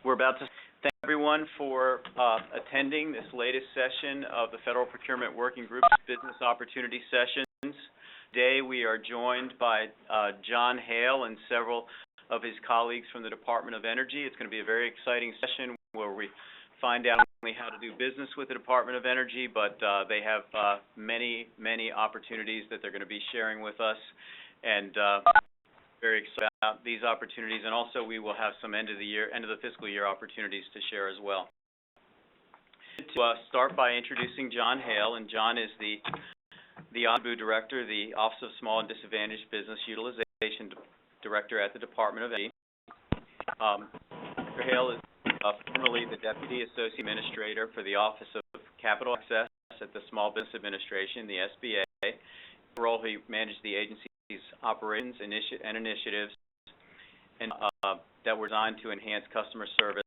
We're about to thank everyone for attending this latest session of the Federal Procurement Working Group's Business Opportunity Sessions. Today we are joined by John Hale and several of his colleagues from the Department of Energy. It's going to be a very exciting session where we find out not only how to do business with the Department of Energy, but they have many opportunities that they're going to be sharing with us, and very excited about these opportunities. And also we will have some end of the fiscal year opportunities to share as well. To start by introducing John Hale, and John is the OSDBU Director, the Office of Small and Disadvantaged Business Utilization Director at the Department of Energy. Mr. Hale is formerly the Deputy Associate Administrator for the Office of Capital Access at the Small Business Administration, the SBA. In the role, he managed the agency's operations and initiatives and that were designed to enhance customer service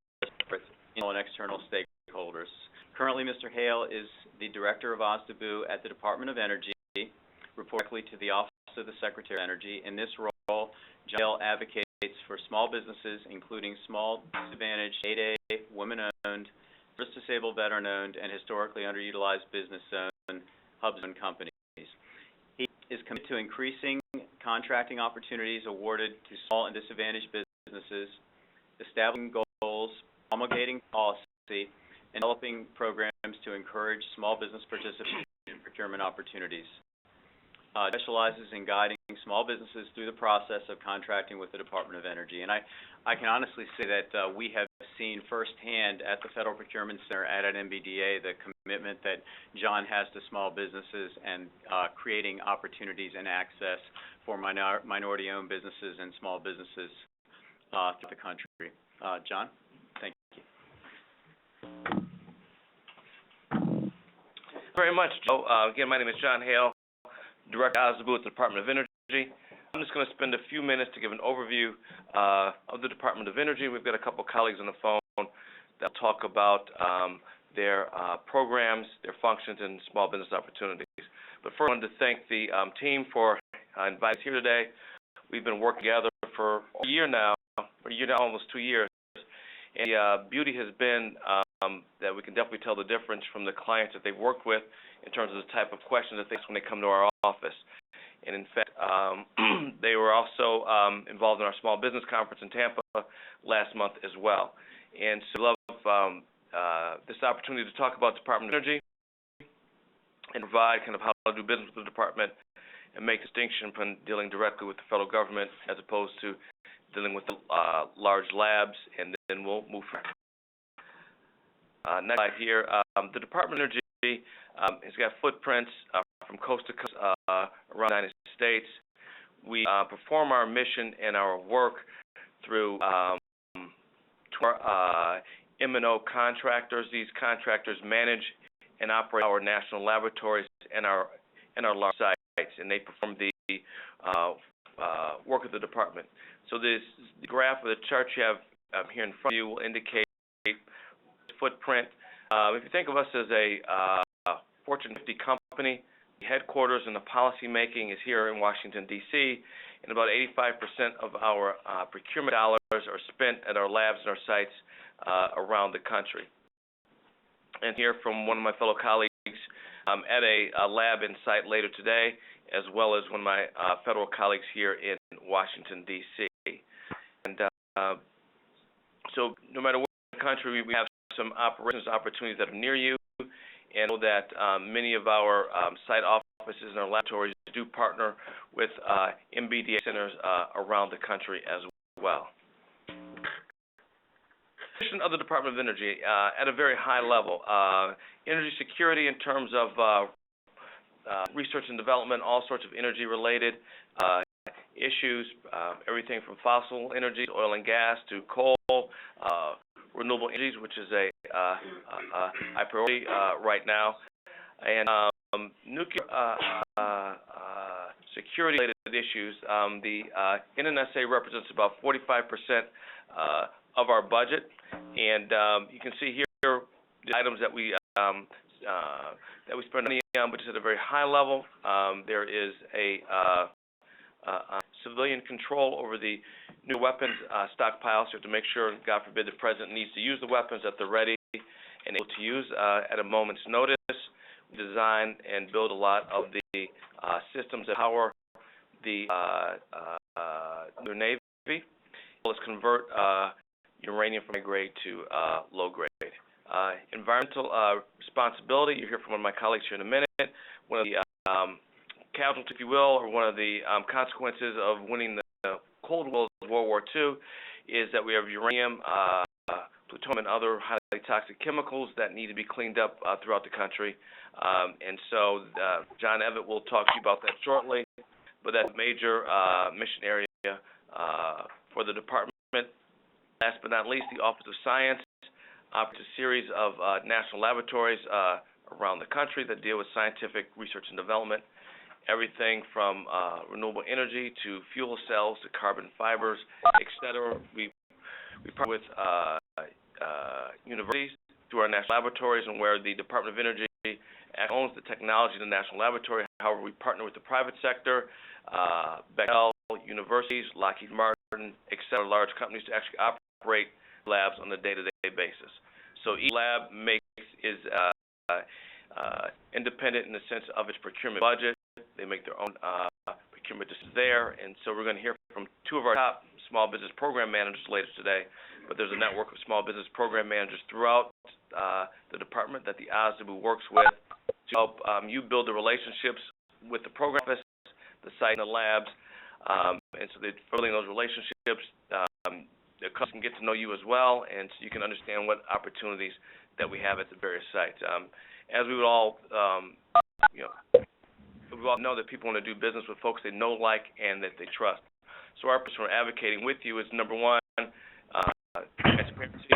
for internal and external stakeholders. Currently, Mr. Hale is the Director of OSDBU at the Department of Energy, reporting directly to the Office of the Secretary of Energy. In this role, John Hale advocates for small businesses, including small, disadvantaged, 8A, women-owned, service-disabled, veteran-owned, and historically underutilized business-owned hubs and companies. He is committed to increasing contracting opportunities awarded to small and disadvantaged businesses, establishing goals, promulgating policy, and developing programs to encourage small business participation in procurement opportunities. Specializes in guiding small businesses through the process of contracting with the Department of Energy. And I can honestly say that we have seen firsthand at the Federal Procurement Center at MBDA the commitment that John has to small businesses and creating opportunities and access for minority-owned businesses and small businesses throughout the country. John, thank you. Very much, Joe. Again, my name is John Hale, Director of OSDBU at the Department of Energy. I'm just going to spend a few minutes to give an overview of the Department of Energy. We've got a couple of colleagues on the phone that will talk about their programs, their functions, and small business opportunities. But first, I wanted to thank the team for inviting us here today. We've been working together for a year now, almost 2 years. And the beauty has been that we can definitely tell the difference from the clients that they've worked with in terms of the type of questions that they ask when they come to our office. And in fact, they were also involved in our small business conference in Tampa last month as well. And so I love this opportunity to talk about the Department of Energy and provide kind of how to do business with the department and make a distinction from dealing directly with the federal government as opposed to dealing with large labs, and then we'll move forward. Next slide here. The Department of Energy has got footprints from coast to coast around the United States. We perform our mission and our work through M&O contractors. These contractors manage and operate our national laboratories and our large sites, and they perform the work of the department. So this graph or the chart you have here in front of you will indicate footprint. If you think of us as a Fortune 50 company, the headquarters and the policy making is here in Washington, D.C., and about 85% of our procurement dollars are spent at our labs and our sites around the country. And hear from one of my fellow colleagues at a lab in site later today, as well as one of my federal colleagues here in Washington, D.C. And so no matter where in the country, we have some operations opportunities that are near you, and know that many of our site offices and our laboratories do partner with MBDA centers around the country as well. Mission of the Department of Energy at a very high level. Energy security in terms of research and development, all sorts of energy-related issues, everything from fossil energy, oil and gas, to coal, renewable energies, which is a high priority right now, and nuclear security-related issues. The NNSA represents about 45% of our budget, and you can see here the items that we spend money on, but just at a very high level. There is a civilian control over the new weapons stockpiles. So to make sure, God forbid, the President needs to use the weapons, that they're ready and able to use at a moment's notice. We design and build a lot of the systems that power the Navy, as well as convert uranium from high grade to low grade. Environmental responsibility, you'll hear from one of my colleagues here in a minute. One of the casualties, if you will, or one of the consequences of winning the Cold War, World War II, is that we have uranium, plutonium, and other highly toxic chemicals that need to be cleaned up throughout the country. And so John Evett will talk to you about that shortly, but that's a major mission area for the department. Last but not least, the Office of Science operates a series of national laboratories around the country that deal with scientific research and development, everything from renewable energy to fuel cells to carbon fibers, et cetera. We partner with universities through our national laboratories, and where the Department of Energy owns the technology in the national laboratory. However, we partner with the private sector, Hale, universities, Lockheed Martin, et cetera, large companies to actually operate labs on a day-to-day basis. So each lab is independent in the sense of its procurement budget. They make their own procurement decisions there, and so we're going to hear from two of our top small business program managers later today. But there's a network of small business program managers throughout the department that the OSDBU works with to help you build the relationships with the program office, the site, and the labs. And so they're building those relationships. The customers can get to know you as well, and so you can understand what opportunities that we have at the various sites. As we would all, we all know that people want to do business with folks they know, like, and that they trust. So our purpose for advocating with you is, number one, transparency,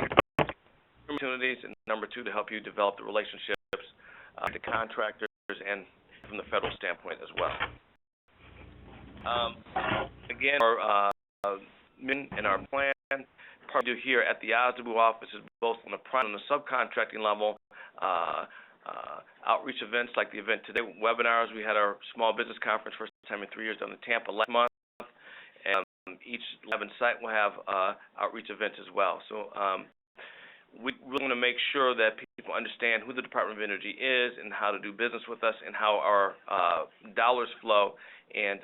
opportunities, and number two, to help you develop the relationships with the contractors and from the federal standpoint as well. Again, our mission and our plan, part we do here at the OSDBU office is both on the prime and the subcontracting level, outreach events like the event today, webinars. We had our small business conference, first time in 3 years, down in Tampa last month. And each lab and site will have outreach events as well. So we really want to make sure that people understand who the Department of Energy is and how to do business with us and how our dollars flow and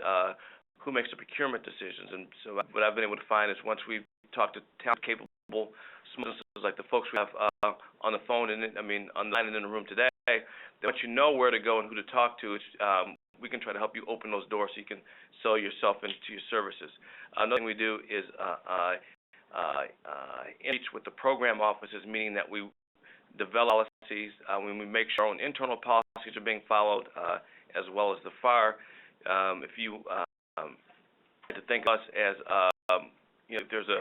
who makes the procurement decisions. And so what I've been able to find is once we talk to talented, capable small businesses like the folks we have on the phone and on the line and in the room today, that once you know where to go and who to talk to, we can try to help you open those doors so you can sell yourself into your services. Another thing we do is engage with the program offices, meaning that we develop policies, when we make sure our own internal policies are being followed, as well as the FAR. If you to think of us as, there's a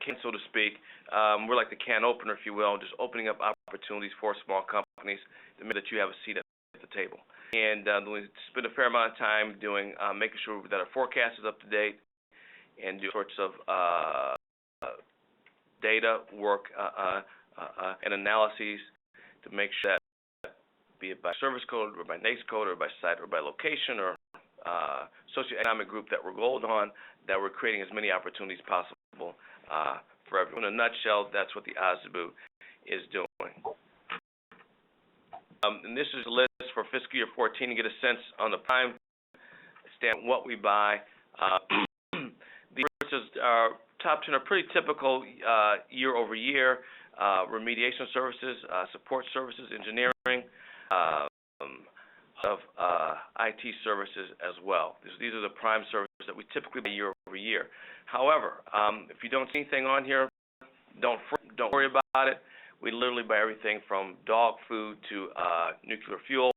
can, so to speak. We're like the can opener, if you will, just opening up opportunities for small companies to make that you have a seat at the table. And we spend a fair amount of time doing, making sure that our forecast is up to date and do sorts of data work and analyses to make sure that, be it by service code or by NAICS code or by site or by location or socioeconomic group that we're gold on, that we're creating as many opportunities possible for everyone. In a nutshell, that's what the OSDBU is doing. And this is a list for fiscal year 14 to get a sense on the prime stand what we buy. The services top 10 are pretty typical year over year. Remediation services, support services, engineering, of IT services as well. These are the prime services that we typically buy year over year. However, if you don't see anything on here, don't worry about it. We literally buy everything from dog food to nuclear fuel.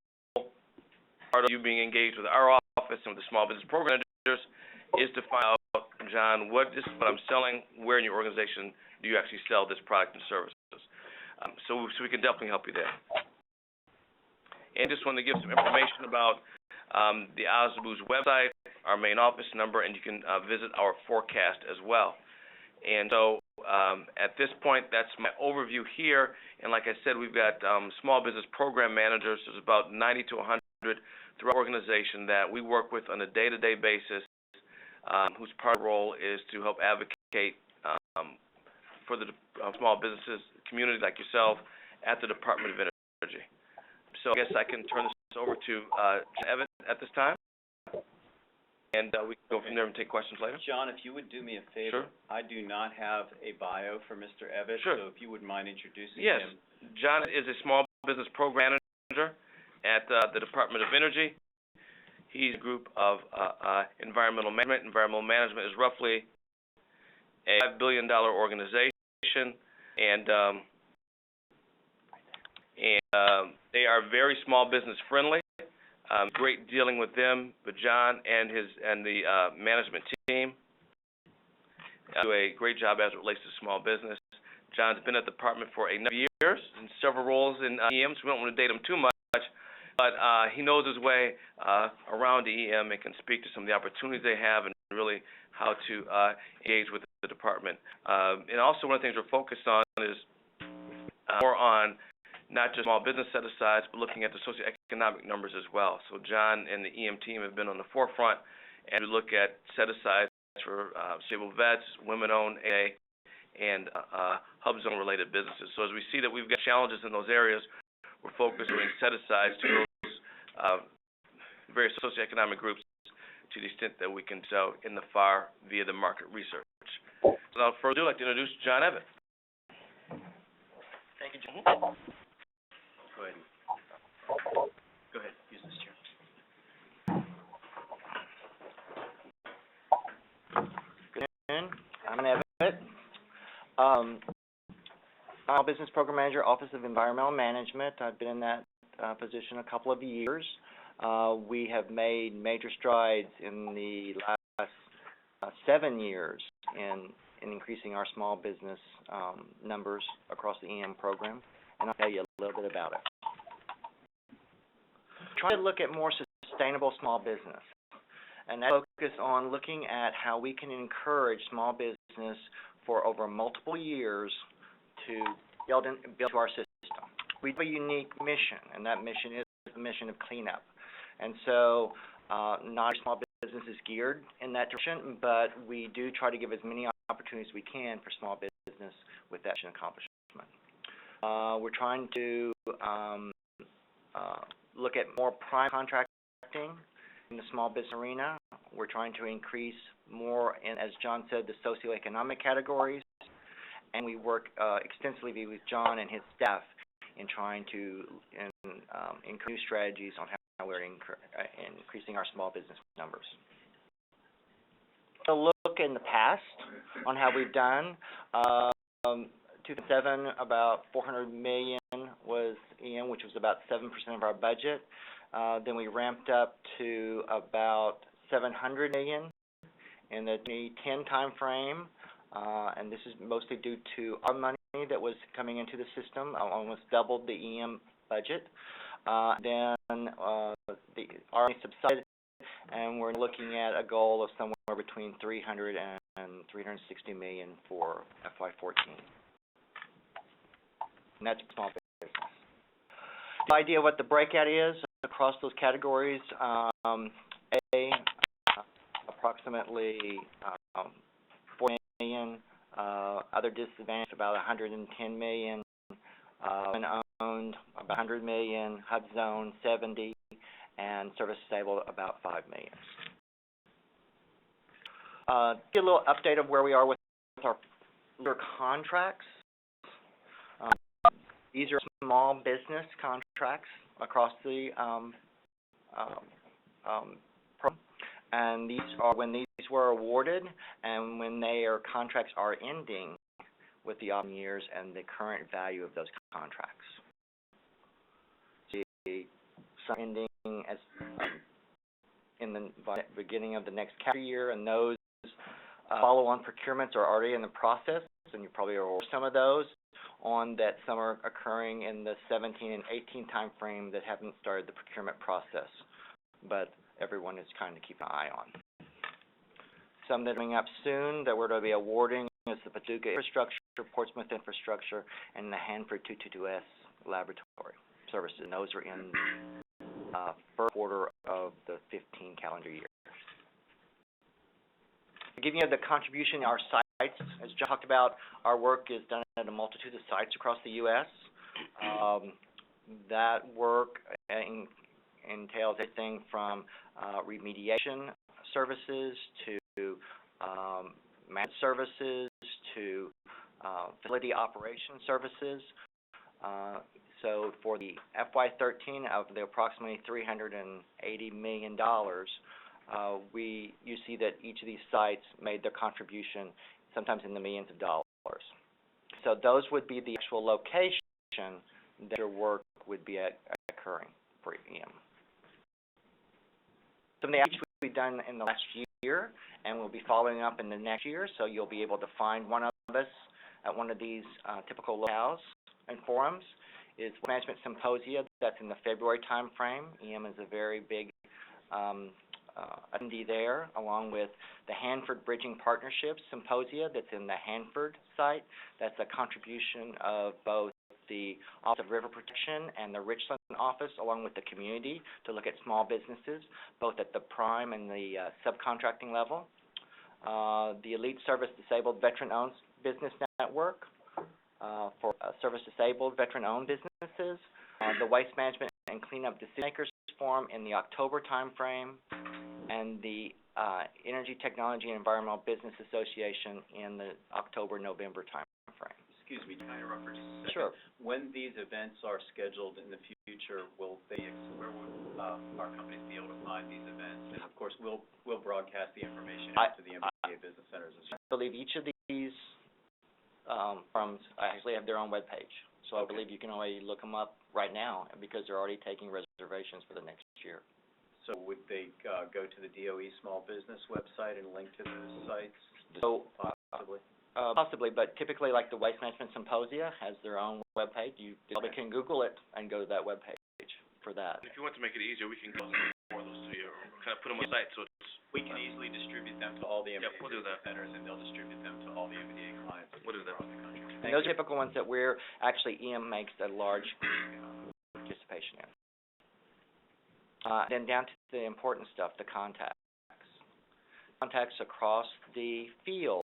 Part of you being engaged with our office and with the small business program managers is to find out, John, this is what I'm selling. Where in your organization do you actually sell this product and services? So we can definitely help you there. And just want to give some information about the OSDBU's website, our main office number, and you can visit our forecast as well. And so at this point, that's my overview here. And like I said, we've got small business program managers. There's about 90 to 100 through our organization that we work with on a day-to-day basis, whose part of the role is to help advocate for the small businesses, community like yourself, at the Department of Energy. So I guess I can turn this over to Evan at this time, and we can go from there and take questions later. John, if you would do me a favor. Sure. I do not have a bio for Mr. Ebbett, Sure. so if you wouldn't mind introducing Yes. him. John is a small business program manager at the Department of Energy. He's a group of environmental management. Environmental management is roughly a $5 billion organization, and they are very small business friendly. Great dealing with them, but John and the management team do a great job as it relates to small business. John's been at the department for a number of years in several roles in EM, so we don't want to date him too much, but he knows his way around EM and can speak to some of the opportunities they have and really how to engage with the department. And also one of the things we're focused on is more on not just small business set-asides, but looking at the socioeconomic numbers as well. So John and the EM team have been on the forefront, and we look at set-asides for disabled vets, women-owned AA, and hub zone-related businesses. So as we see that we've got challenges in those areas, we're focused on set-asides to those various socioeconomic groups to the extent that we can sell in the FAR via the market research. So without further ado, I'd like to introduce John Ebbett. Thank you, John. Go ahead. Go ahead. Use this chair. Good afternoon. I'm Ebbett. I'm a business program manager, Office of Environmental Management. I've been in that position a couple of years. We have made major strides in the last 7 years in increasing our small business numbers across the EM program, and I'll tell you a little bit about it. Try to look at more sustainable small business, and that focus on looking at how we can encourage small business for over multiple years to build to our system. We have a unique mission, and that mission is the mission of cleanup. And so not every small business is geared in that direction, but we do try to give as many opportunities as we can for small business with that mission accomplishment. We're trying to look at more prime contracting in the small business arena. We're trying to increase more in, as John said, the socioeconomic categories, and we work extensively with John and his staff in trying to increase strategies on how we're increasing our small business numbers. A look in the past on how we've done. 2007, about $400 million was EM, which was about 7% of our budget. Then we ramped up to about $700 million in the 2010 time frame, and this is mostly due to our money that was coming into the system, almost doubled the EM budget. Then the money subsided, and we're looking at a goal of somewhere between $300 and $360 million for FY14. And that's small business. The idea of what the breakout is across those categories, approximately $4 million, other disadvantaged about $110 million, owned about $100 million, hub zone $70, and service disabled about $5 million. Get a little update of where we are with our contracts. These are small business contracts across the program, and these are when these were awarded and when their contracts are ending with the option years and the current value of those contracts. Some ending as in the beginning of the next calendar year, and those follow-on procurements are already in the process, and you probably are aware of some of those. On that, some are occurring in the 17 and 18 time frame that haven't started the procurement process, but everyone is kind of keep an eye on. Some that are coming up soon that we're going to be awarding is the Paducah infrastructure, Portsmouth infrastructure, and the Hanford 222S laboratory services. And those are in first quarter of the 15 calendar year. Giving you the contribution in our sites, as John talked about, our work is done at a multitude of sites across the U.S. That work entails everything from remediation services to managed services to facility operation services. So for the FY13 of the approximately $380 million, you see that each of these sites made their contribution sometimes in the millions of dollars. So those would be the actual location that your work would be occurring for EM. Some of the actions we've done in the last year, and we'll be following up in the next year, so you'll be able to find one of us at one of these typical locales and forums, is Management Symposia. That's in the February time frame. EM is a very big attendee there, along with the Hanford Bridging Partnerships Symposia that's in the Hanford site. That's a contribution of both the Office of River Protection and the Richland office, along with the community, to look at small businesses, both at the prime and the subcontracting level. The Elite Service Disabled Veteran-Owned Business Network for service-disabled veteran-owned businesses. The Waste Management and Cleanup Decision Makers Forum in the October time frame, and the Energy Technology and Environmental Business Association in the October-November time frame. Excuse me, can I interrupt for just a second? Sure. When these events are scheduled in the future, where will our companies be able to find these events? And of course, we'll broadcast the information out to the MBDA business centers as well. I believe each of these firms actually have their own webpage. So I believe you can already look them up right now because they're already taking reservations for the next year. So would they go to the DOE Small Business website and link to those sites? So Possibly. Possibly, but typically, like the Waste Management Symposia has their own webpage. You probably can Google it and go to that webpage for that. If you want to make it easier, we can go more of those to you, or kind of put them on the site so it's... We can easily distribute them to all the MBDA we'll do that. centers, and they'll distribute them to all the MBDA clients We'll do that. across the country. And those are typical ones that we're actually EM makes a large participation in. Then down to the important stuff, the contacts. Contacts across the field.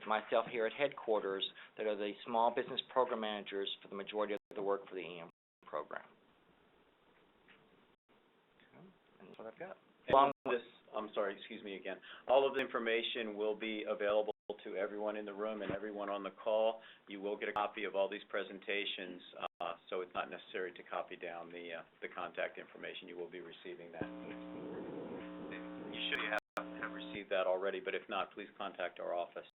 Myself here at headquarters, that are the small business program managers for the majority of the work for the EM program. Okay. And that's what I've got. I'm sorry, excuse me again. All of the information will be available to everyone in the room and everyone on the call. You will get a copy of all these presentations, so it's not necessary to copy down the contact information. You will be receiving that. You should have received that already, but if not, please contact our office.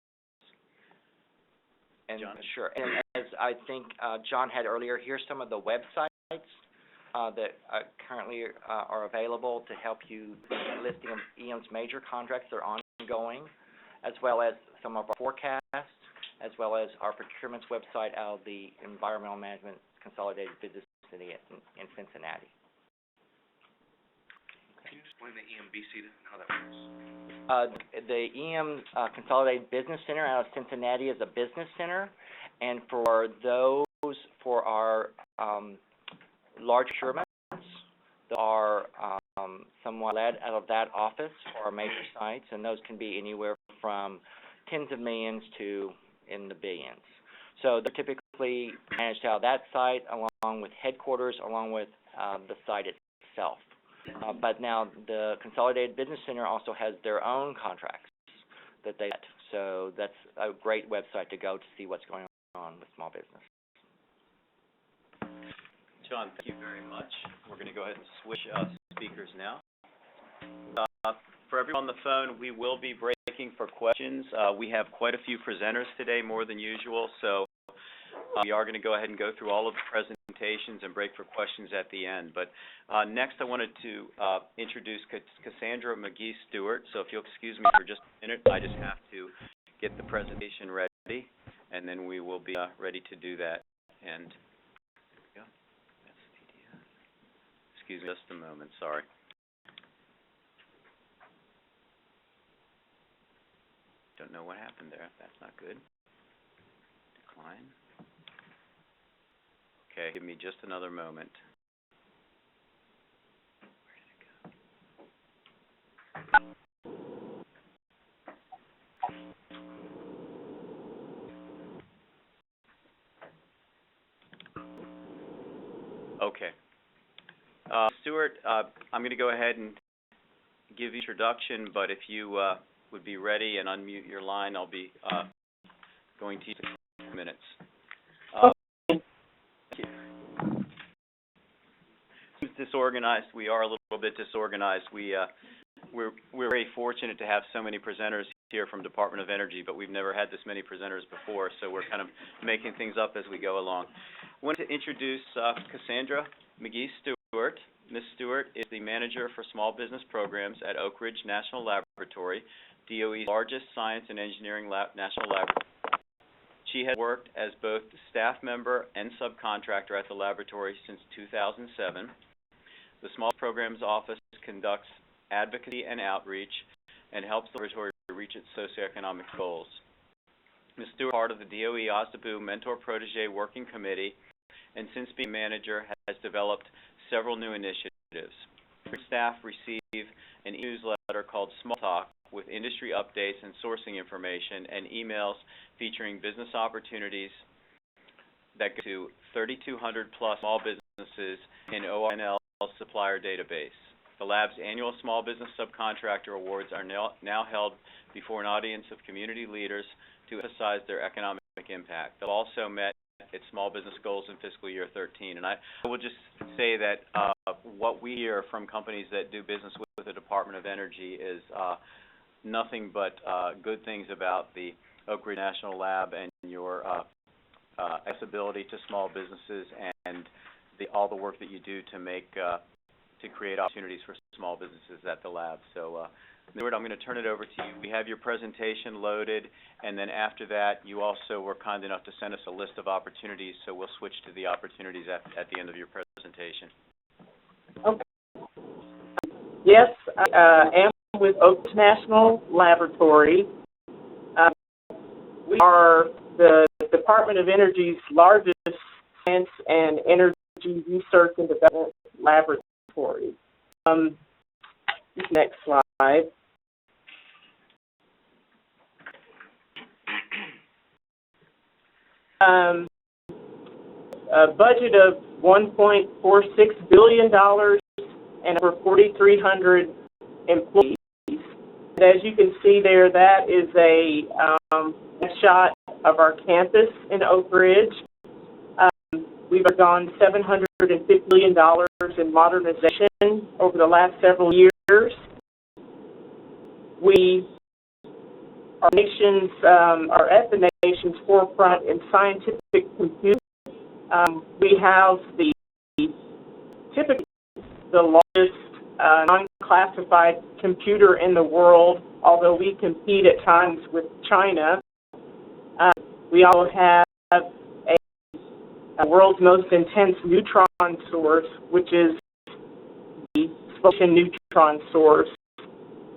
And John? sure. And as I think John had earlier, here's some of the websites that currently are available to help you listing of EM's major contracts that are ongoing, as well as some of our forecasts, as well as our procurement's website out of the Environmental Management Consolidated Business City in Cincinnati. Can you explain the EMBC and how that works? The EM Consolidated Business Center out of Cincinnati is a business center, and for our large procurements that are somewhat led out of that office for our major sites, and those can be anywhere from tens of millions to in the billions. So they're typically managed out of that site, along with headquarters, along with the site itself. But now the Consolidated Business Center also has their own contracts that they get. So that's a great website to go to see what's going on with small business. John, thank you very much. We're going to go ahead and switch speakers now. For everyone on the phone, we will be breaking for questions. We have quite a few presenters today, more than usual, so we are going to go ahead and go through all of the presentations and break for questions at the end. But next I wanted to introduce Cassandra McGee-Stewart. So if you'll excuse me for just a minute, I just have to get the presentation ready, and then we will be ready to do that. And excuse me just a moment, sorry. Don't know what happened there. That's not good. Decline. Okay, give me just another moment. Okay. Stuart, I'm going to go ahead and give you introduction, but if you would be ready and unmute your line, I'll be going to use 6 minutes. Disorganized. We are a little bit disorganized. We're very fortunate to have so many presenters here from Department of Energy, but we've never had this many presenters before, so we're kind of making things up as we go along. I want to introduce Cassandra McGee-Stewart. Ms. Stewart is the Manager for Small Business Programs at Oak Ridge National Laboratory, DOE's largest science and engineering national laboratory. She has worked as both staff member and subcontractor at the laboratory since 2007. The Small Programs Office conducts advocacy and outreach and helps the laboratory reach its socioeconomic goals. Ms. Stewart is part of the DOE OSDBU Mentor Protege Working Committee, and since being manager has developed several new initiatives. Her staff receive an e-newsletter called Small Talk with industry updates and sourcing information and emails featuring business opportunities that go to 3,200 plus small businesses in ORNL supplier database. The lab's annual Small Business Subcontractor Awards are now held before an audience of community leaders to emphasize their economic impact. They've also met its small business goals in fiscal year 13. And I will just say that what we hear from companies that do business with the Department of Energy is nothing but good things about the Oak Ridge National Lab and your accessibility to small businesses and all the work that you do to make to create opportunities for small businesses at the lab. So, Stuart, I'm going to turn it over to you. We have your presentation loaded, and then after that, you also were kind enough to send us a list of opportunities, so we'll switch to the opportunities at the end of your presentation. Okay. Yes, I am with Oak Ridge National Laboratory. We are the Department of Energy's largest science and energy research and development laboratory. Next slide. A budget of $1.46 billion and over 4,300 employees. And as you can see there, that is a shot of our campus in Oak Ridge. We've gone $750 million in modernization over the last several years. We are at the nation's forefront in scientific computing. We have typically the largest non-classified computer in the world, although we compete at times with China. We also have the world's most intense neutron source, which is the Spokane neutron source,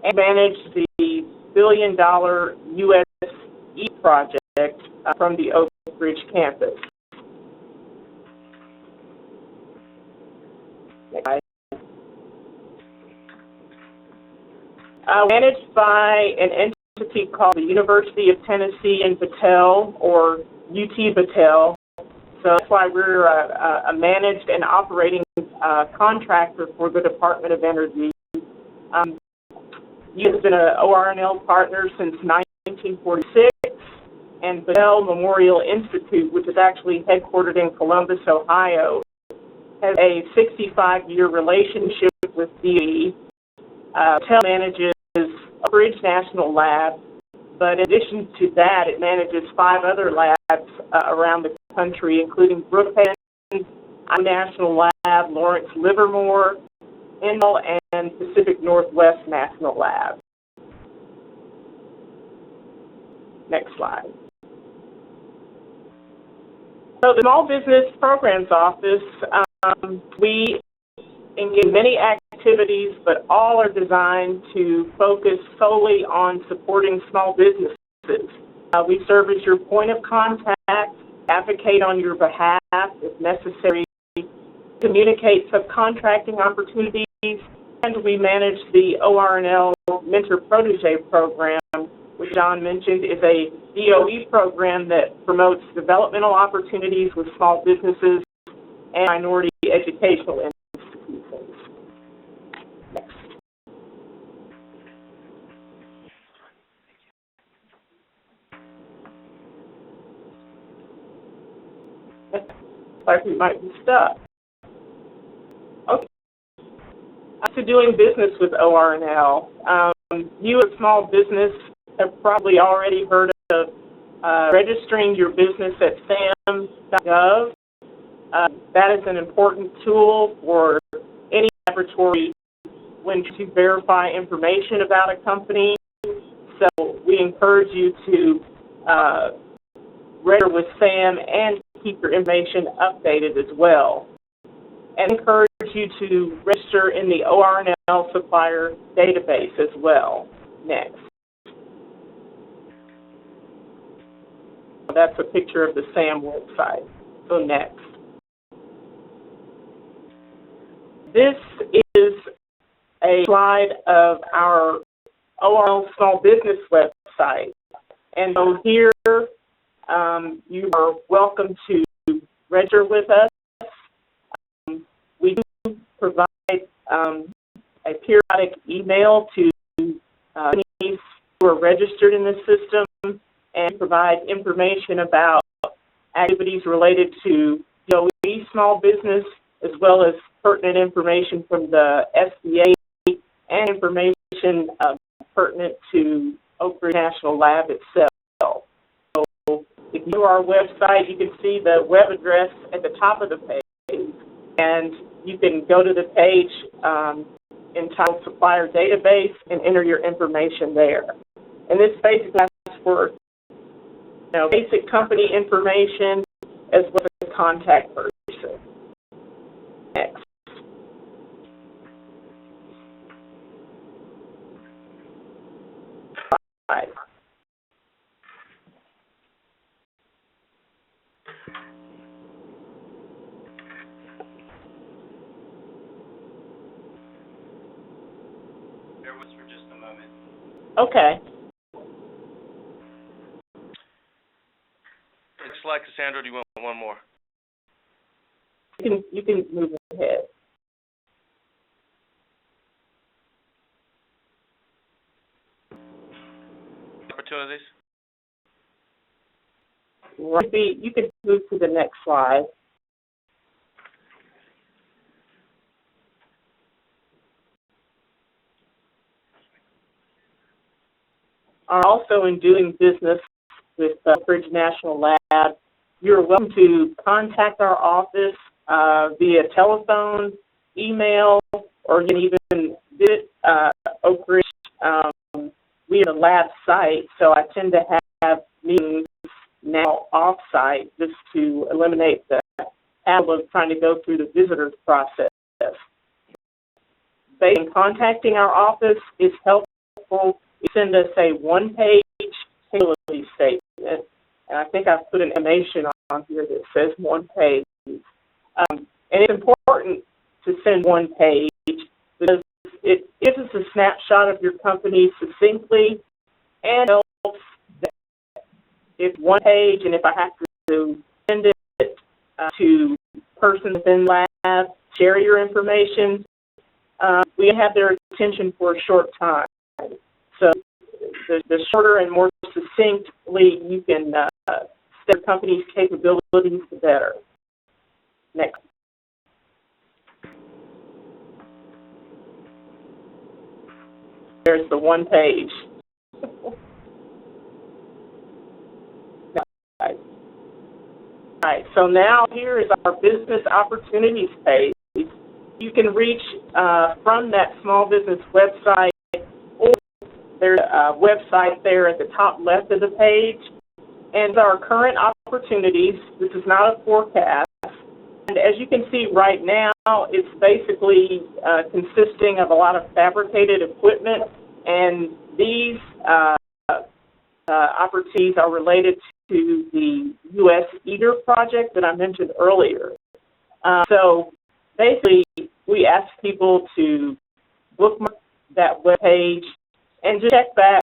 and manage the billion-dollar U.S. project from the Oak Ridge campus. Managed by an entity called the University of Tennessee in Battelle, or UT Battelle. So that's why we're a managed and operating contractor for the Department of Energy. You've been an ORNL partner since 1946, and Battelle Memorial Institute, which is actually headquartered in Columbus, Ohio, has a 65-year relationship with DOE. Battelle manages Oak Ridge National Lab, but in addition to that, it manages 5 other labs around the country, including Brookhaven National Lab, Lawrence Livermore, Hale, and Pacific Northwest National Lab. Next slide. So the Small Business Programs Office, we engage in many activities, but all are designed to focus solely on supporting small businesses. We serve as your point of contact, advocate on your behalf if necessary, communicate subcontracting opportunities, And we manage the ORNL Mentor Protege Program, which John mentioned is a DOE program that promotes developmental opportunities with small businesses and minority educational institutions. Next. Looks like we might be stuck. Okay. To doing business with ORNL. You, a small business, have probably already heard of registering your business at sam.gov. That is an important tool for any laboratory when to verify information about a company. So we encourage you to register with SAM and keep your information updated as well. And encourage you to register in the ORNL supplier database as well. Next. That's a picture of the SAM website. So next. This is a slide of our ORNL small business website. And so here you are welcome to register with us. We do provide a periodic email to companies who are registered in the system and provide information about activities related to DOE small business, as well as pertinent information from the SBA and information pertinent to Oak Ridge National Lab itself. So if you go to our website, you can see the web address at the top of the page, and you can go to the page entitled Supplier Database and enter your information there. And this basically asks for basic company information as well as a contact person. Next. Right. Bear with us for just a moment. Okay. Next slide, Cassandra, do you want one more? You can move ahead. Opportunities? Right. You can move to the next slide. Are also in doing business with Oak Ridge National Lab. You're welcome to contact our office via telephone, email, or you can even visit Oak Ridge. We are a lab site, so I tend to have meetings now off-site just to eliminate the hassle of trying to go through the visitors process. Contacting our office is helpful. You send us a one-page capability statement, and I think I've put an animation on here that says one page. And it's important to send one page because it gives us a snapshot of your company succinctly and helps that if one page, and if I have to send it to persons within lab, share your information, we have their attention for a short time. So the shorter and more succinctly you can set your company's capabilities, the better. Next. There's the one page. All right, so now here is our business opportunities page. You can reach from that small business website, or there's a website there at the top left of the page. And our current opportunities, this is not a forecast, and as you can see right now, it's basically consisting of a lot of fabricated equipment, and these opportunities are related to the U.S. EATER project that I mentioned earlier. So basically, we ask people to bookmark that web page, and just check back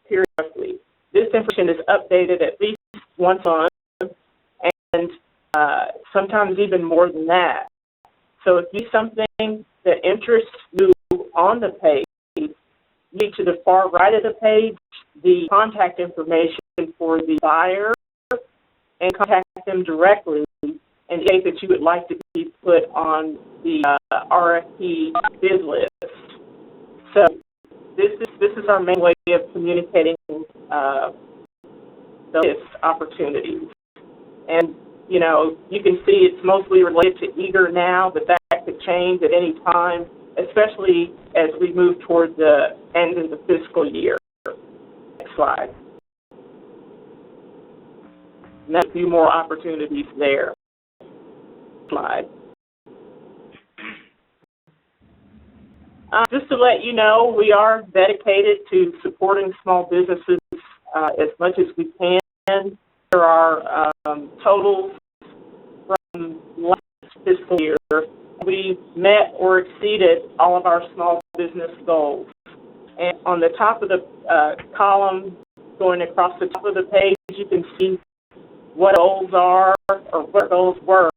periodically. This information is updated at least once a month, and sometimes even more than that. So if you see something that interests you on the page, you need to the far right of the page the contact information for the buyer, and contact them directly and say that you would like to be put on the RFP bid list. So this is our main way of communicating those opportunities. And you know, you can see it's mostly related to Eager now, but that could change at any time, especially as we move toward the end of the fiscal year. Next slide. And there's a few more opportunities there. Slide. Just to let you know, we are dedicated to supporting small businesses as much as we can. There are totals from last fiscal year. We met or exceeded all of our small business goals. And on the top of the column, going across the top of the page, you can see what goals are or what goals were.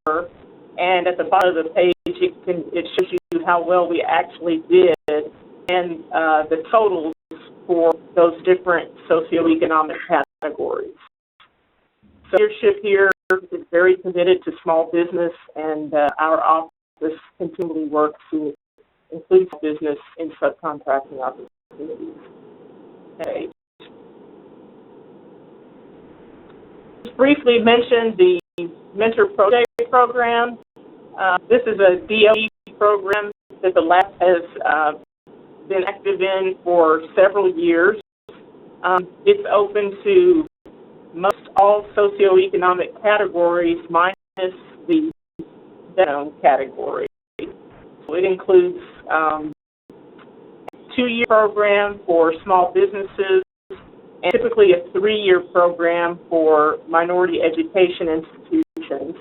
And at the bottom of the page, it shows you how well we actually did and the totals for those different socioeconomic categories. So leadership here is very committed to small business, and our office continually works to include business in subcontracting opportunities. Okay. Just briefly mention the Mentor Project Program. This is a DOE program that the lab has been active in for several years. It's open to most all socioeconomic categories minus the zone category. So it includes a 2-year program for small businesses and typically a 3-year program for minority education institutions.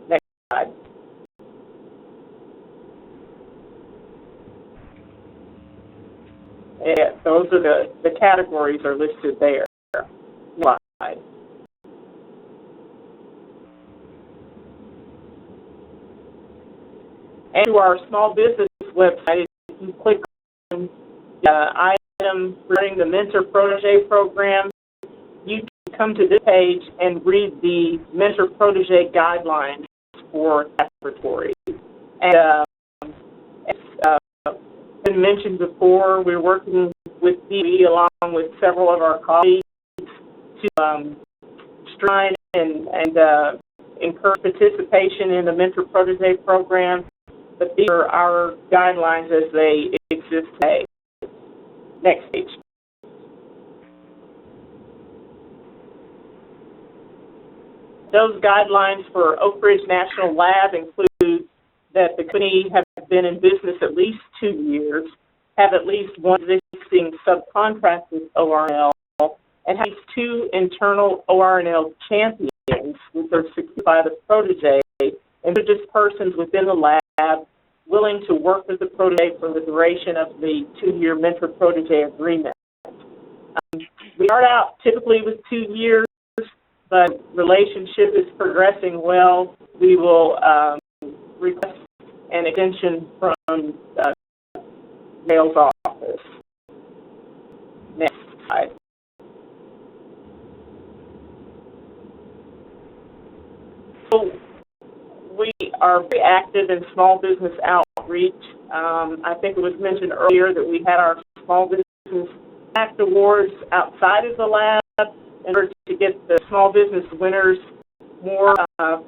Next slide. Yeah, those are the categories are listed there. Next slide. And to our small business website, if you click on the item regarding the Mentor Protege Program, you can come to this page and read the Mentor Protege guidelines for laboratory. And as been mentioned before, we're working with DOE along with several of our colleagues to streamline and encourage participation in the Mentor Protege Program. But these are our guidelines as they exist today. Next page. Those guidelines for Oak Ridge National Lab include that the company have been in business at least 2 years, have at least one existing subcontract with ORNL, and have at least 2 internal ORNL champions, which are secured by the protege, and they're just persons within the lab willing to work with the protege for the duration of the 2-year mentor protege agreement. We start out typically with 2 years, but relationship is progressing well. We will request an extension from Hale's office. Next slide. So we are very active in small business outreach. I think it was mentioned earlier that we had our small business act awards outside of the lab in order to get the small business winners more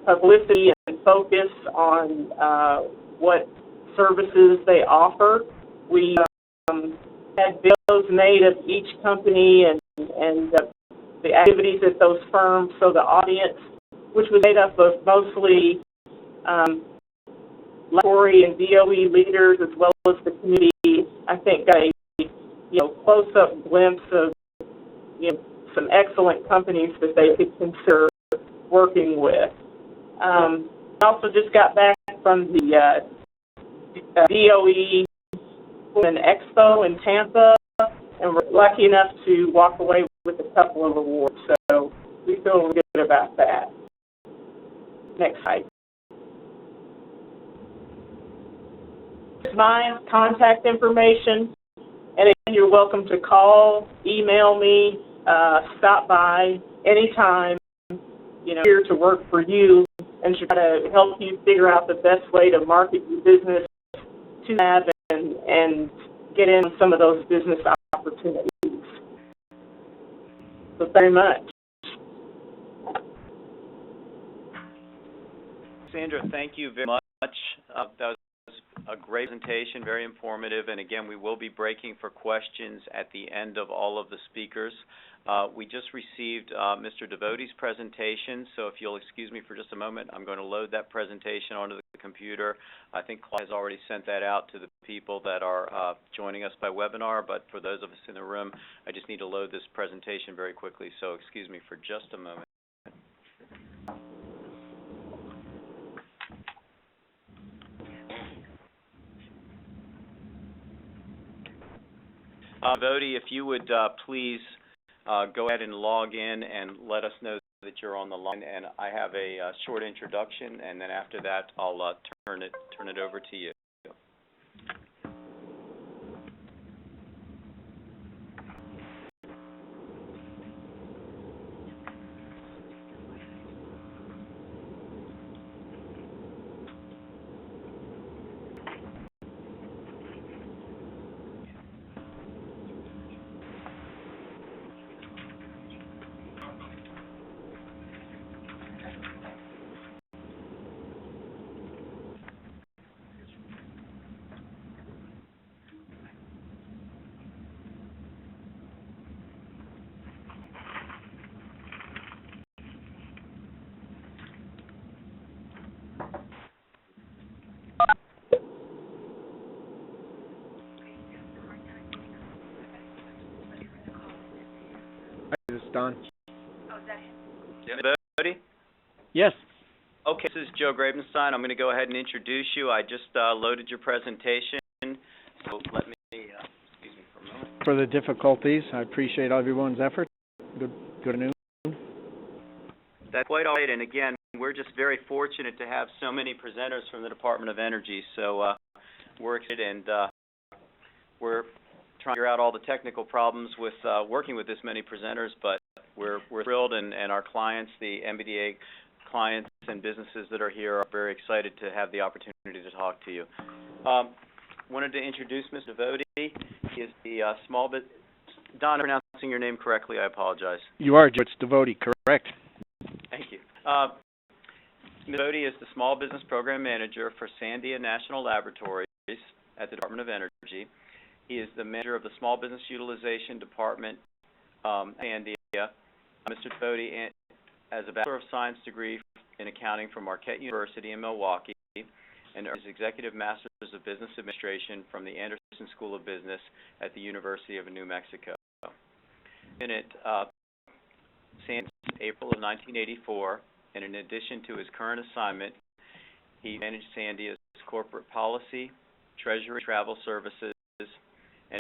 publicity and focus on what services they offer. We had videos made of each company and the activities at those firms, so the audience, which was made up of mostly laboratory and DOE leaders as well as the community, I think got a close-up glimpse of some excellent companies that they could consider working with. I also just got back from the DOE an expo in Tampa, and we're lucky enough to walk away with a couple of awards. So we feel really good about that. Next slide. My contact information, and again, you're welcome to call, email me, stop by anytime. Here to work for you and to try to help you figure out the best way to market your business to have and get in some of those business opportunities. So very much. Sandra, thank you very much. That was a great presentation, very informative, and again, we will be breaking for questions at the end of all of the speakers. We just received Mr. Devote's presentation, so if you'll excuse me for just a moment, I'm going to load that presentation onto the computer. I think Claude has already sent that out to the people that are joining us by webinar, but for those of us in the room, I just need to load this presentation very quickly, so excuse me for just a moment. Devote, if you would please go ahead and log in and let us know that you're on the line. And I have a short introduction, and then after that, I'll turn it over to you. This is Don. Devote? Yes. Okay, this is Joe Grabenstein. I'm going to go ahead and introduce you. I just loaded your presentation, so let me, excuse me for a moment. For the difficulties, I appreciate everyone's effort. Good afternoon. That's quite all right, and again, we're just very fortunate to have so many presenters from the Department of Energy, so we're excited, and we're trying to figure out all the technical problems with working with this many presenters, but we're thrilled, and our clients, the MBDA clients and businesses that are here, are very excited to have the opportunity to talk to you. Wanted to introduce Mr. Devote. He is the small bit. Don, I'm pronouncing your name correctly. I apologize. You are, Joe. It's Devote, correct. Thank you. Mr. Devote is the Small Business Program Manager for Sandia National Laboratories at the Department of Energy. He is the manager of the Small Business Utilization Department, Sandia. Mr. Devote has a Bachelor of Science degree in accounting from Marquette University in Milwaukee, and earned his Executive Master's of Business Administration from the Anderson School of Business at the University of New Mexico. In since April of 1984, and in addition to his current assignment, he managed Sandia's corporate policy, treasury, travel services, and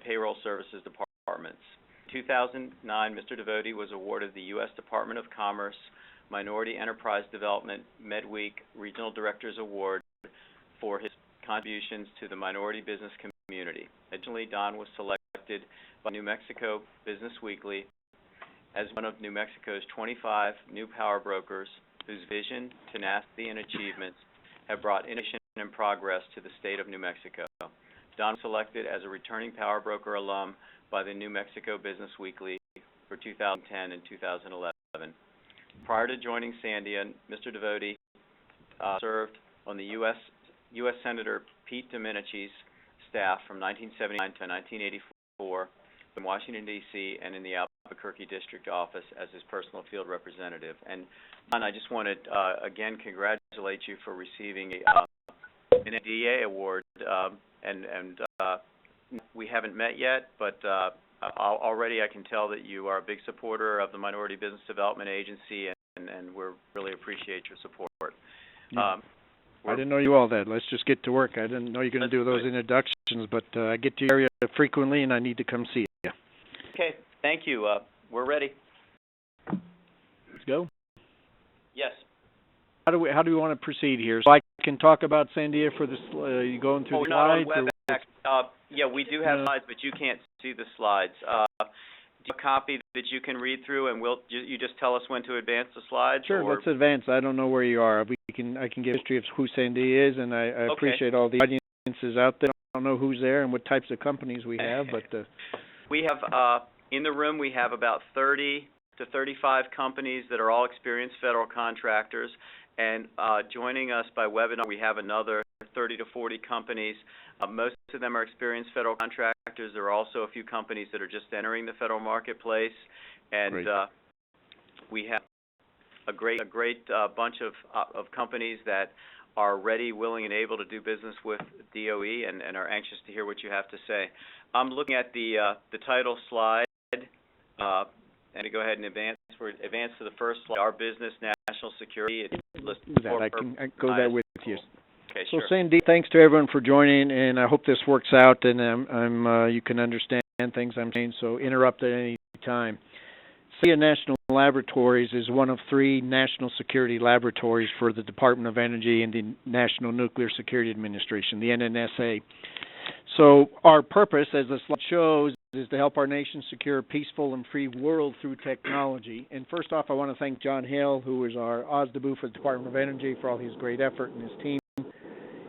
payroll services departments. In 2009, Mr. Devote was awarded the U.S. Department of Commerce Minority Enterprise Development Midweek Regional Directors Award for his contributions to the minority business community. Additionally, Don was selected by New Mexico Business Weekly as one of New Mexico's 25 new power brokers whose vision, tenacity, and achievements have brought innovation and progress to the state of New Mexico. Don was selected as a returning power broker alum by the New Mexico Business Weekly for 2010 and 2011. Prior to joining Sandia, Mr. Devote served on the U.S. Senator Pete Domenici's staff from 1979 to 1984 in Washington, D.C., and in the Albuquerque District Office as his personal field representative. And Don, I just want to again congratulate you for receiving an MBDA award. We haven't met yet, but already I can tell that you are a big supporter of the Minority Business Development Agency, and we really appreciate your support. I didn't know you all that. Let's just get to work. I didn't know you were going to do those introductions, but I get to your area frequently, and I need to come see you. Okay, thank you. We're ready. Let's go. Yes. How do we want to proceed here? So I can talk about Sandia for this. You going through the slides? We're not on WebEx. Yeah, we do have slides, but you can't see the slides. Do you have a copy that you can read through, and you just tell us when to advance the slides? Sure, let's advance. I don't know where you are. I can give history of who Sandia is, and I appreciate all the audiences out there. I don't know who's there and what types of companies we have, but we have in the room we have about 30 to 35 companies that are all experienced federal contractors, and joining us by webinar we have another 30 to 40 companies. Most of them are experienced federal contractors. There are also a few companies that are just entering the federal marketplace, and we have a great bunch of companies that are ready, willing, and able to do business with DOE, and are anxious to hear what you have to say. I'm looking at the title slide, and to go ahead and advance to the first slide. Our business, national security. I can go that with you. Okay, so sure. Sandy, thanks to everyone for joining, and I hope this works out, and you can understand things I'm saying, so interrupt at any time. Sandia National Laboratories is one of 3 national security laboratories for the Department of Energy and the National Nuclear Security Administration, the NNSA. So our purpose, as the slide shows, is to help our nation secure a peaceful and free world through technology. And first off, I want to thank John Hale, who is our OSDBU for the Department of Energy, for all his great effort and his team.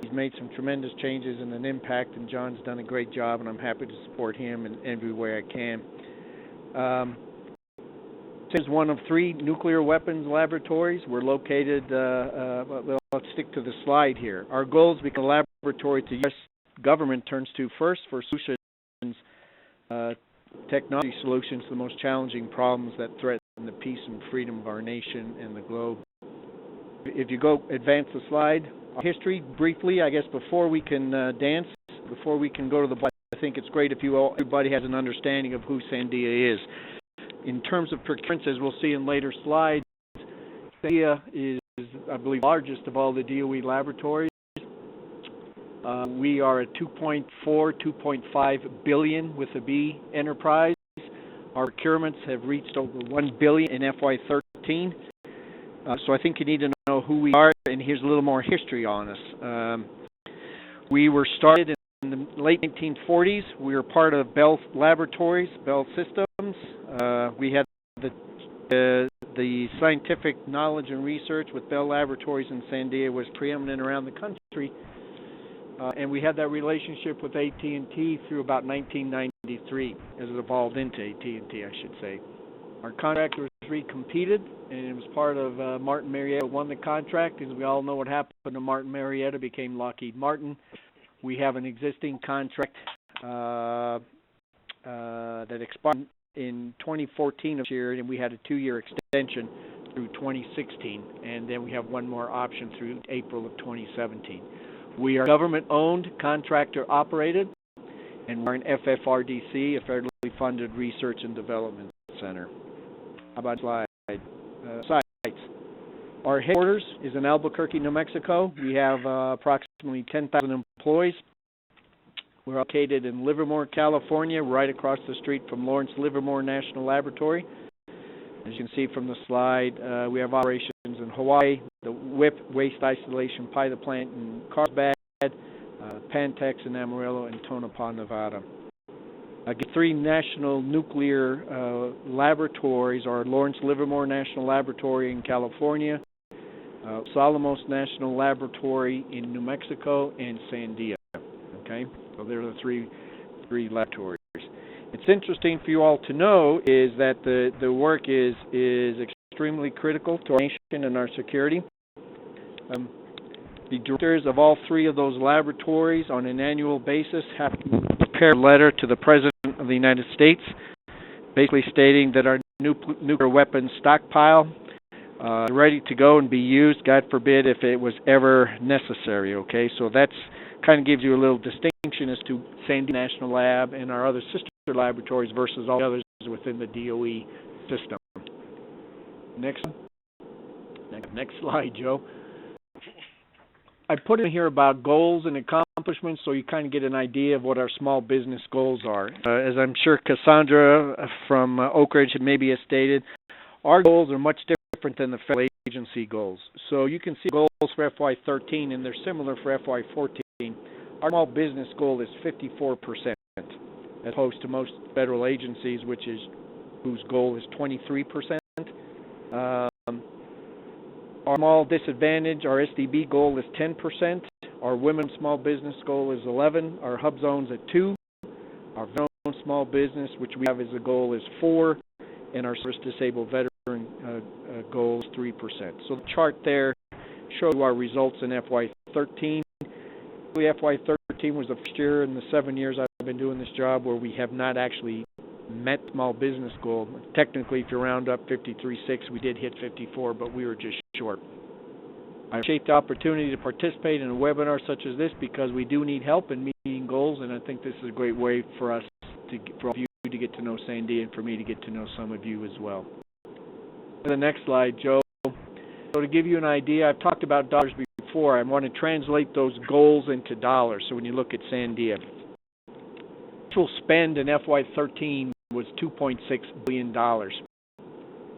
He's made some tremendous changes and an impact, and John's done a great job, and I'm happy to support him in every way I can. This is one of 3 nuclear weapons laboratories. We're located, well, let's stick to the slide here. Our goal is to become a laboratory the U.S. government turns to first for solutions, technology solutions to the most challenging problems that threaten the peace and freedom of our nation and the globe. If you go advance the slide, our history briefly, I guess before we can dance, before we can go to the slide, I think it's great if everybody has an understanding of who Sandia is. In terms of procurements, as we'll see in later slides, Sandia is, I believe, the largest of all the DOE laboratories. We are a 2.5 billion with a B enterprise. Our procurements have reached over 1 billion in FY13. So I think you need to know who we are, and here's a little more history on us. We were started in the late 1940s. We were part of Bell Laboratories, Bell Systems. We had the scientific knowledge and research with Bell Laboratories and Sandia was preeminent around the country. And we had that relationship with AT&T through about 1993, as it evolved into AT&T, I should say. Our contractors recompeted, and it was part of Martin Marietta won the contract. As we all know what happened to Martin Marietta, became Lockheed Martin. We have an existing contract that expired in 2014 of this year, and we had a 2-year extension through 2016, and then we have one more option through April of 2017. We are government-owned, contractor-operated, and we're an FFRDC, a federally funded research and development center. How about slide? Sites. Our headquarters is in Albuquerque, New Mexico. We have approximately 10,000 employees. We're located in Livermore, California, right across the street from Lawrence Livermore National Laboratory. As you can see from the slide, we have operations in Hawaii, the WIP Waste Isolation Pilot Plant in Carlsbad, Pantex in Amarillo, and Tonopah, Nevada. Again, 3 national nuclear laboratories are Lawrence Livermore National Laboratory in California, Solomos National Laboratory in New Mexico, and Sandia. Okay, so there are the three laboratories. It's interesting for you all to know is that the work is extremely critical to our nation and our security. The directors of all 3 of those laboratories on an annual basis have to prepare a letter to the President of the United States, basically stating that our nuclear weapons stockpile is ready to go and be used, God forbid, if it was ever necessary. Okay, so that's kind of gives you a little distinction as to Sandia National Lab and our other sister laboratories versus all the others within the DOE system. Next slide, Joe. I put in here about goals and accomplishments so you kind of get an idea of what our small business goals are. As I'm sure Cassandra from Oak Ridge maybe has stated, our goals are much different than the federal agency goals. So you can see goals for FY13 and they're similar for FY14. Our small business goal is 54%, as opposed to most federal agencies, whose goal is 23%. Our small disadvantage, our SDB goal is 10%. Our women small business goal is 11. Our hub zone's at 2. Our veteran small business, which we have as a goal, is 4, and our service disabled veteran goal is 3%. So the chart there shows our results in FY13. FY13 was the first year in the 7 years I've been doing this job where we have not actually met small business goal. Technically, if you round up 53.6, we did hit 54, but we were just short. I appreciate the opportunity to participate in a webinar such as this because we do need help in meeting goals, and I think this is a great way for us for all of you to get to know Sandy and for me to get to know some of you as well. The next slide, Joe. So to give you an idea, I've talked about dollars before. I want to translate those goals into dollars. So when you look at Sandia, actual spend in FY13 was $2.6 billion.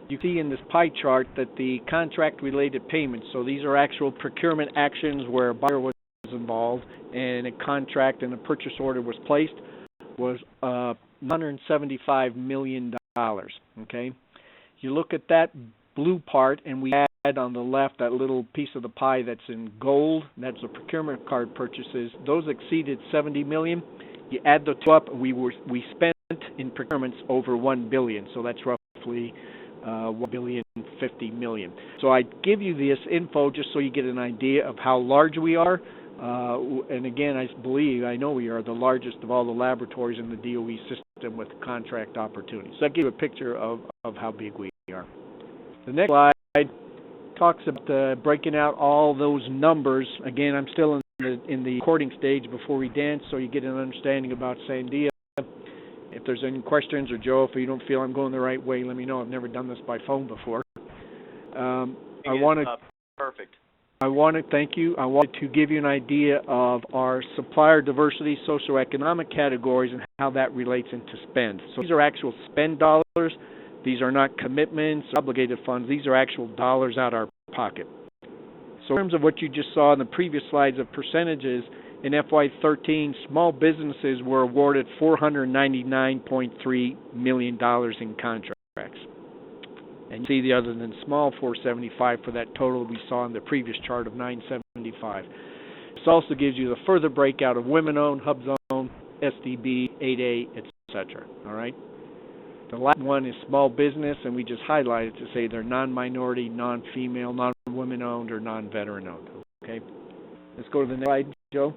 You see in this pie chart that the contract-related payments, so these are actual procurement actions where a buyer was involved and a contract and a purchase order was placed, was $175 million, okay? You look at that blue part and we add on the left that little piece of the pie that's in gold, that's the procurement card purchases. Those exceeded $70 million. You add the two up, we spent in procurements over $1 billion, so that's roughly $1.05 billion. So I give you this info just so you get an idea of how large we are. And again, I know we are the largest of all the laboratories in the DOE system with contract opportunities. So that gives you a picture of how big we are. The next slide talks about breaking out all those numbers. Again, I'm still in the recording stage before we dance, so you get an understanding about Sandia. If there's any questions, or Joe, if you don't feel I'm going the right way, let me know. I've never done this by phone before. Perfect. Thank you. I wanted to give you an idea of our supplier diversity socioeconomic categories and how that relates into spend. So these are actual spend dollars. These are not commitments, obligated funds. These are actual dollars out of our pocket. So in terms of what you just saw in the previous slides of percentages, in FY13, small businesses were awarded $499.3 million in contracts. And you see the other than small, 475 for that total we saw in the previous chart of 975. This also gives you the further breakout of women-owned, hub zone, SDB, 8A, etc. All right? The last one is small business, and we just highlighted to say they're non-minority, non-female, non-women-owned, or non-veteran-owned. Okay? Let's go to the next slide, Joe.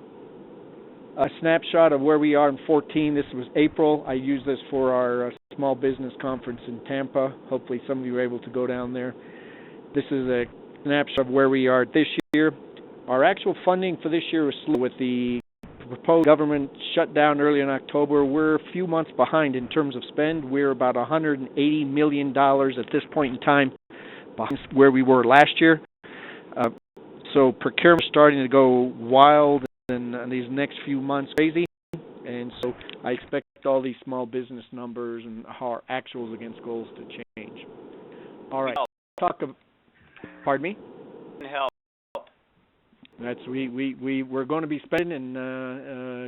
A snapshot of where we are in 14. This was April. I used this for our small business conference in Tampa. Hopefully some of you were able to go down there. This is a snapshot of where we are this year. Our actual funding for this year was slow with the proposed government shutdown early in October. We're a few months behind in terms of spend. We're about $180 million at this point in time behind where we were last year. So procurement is starting to go wild in these next few months, crazy. And so I expect all these small business numbers and how our actuals against goals to change. All right. Pardon me? Help. That's we're going to be spending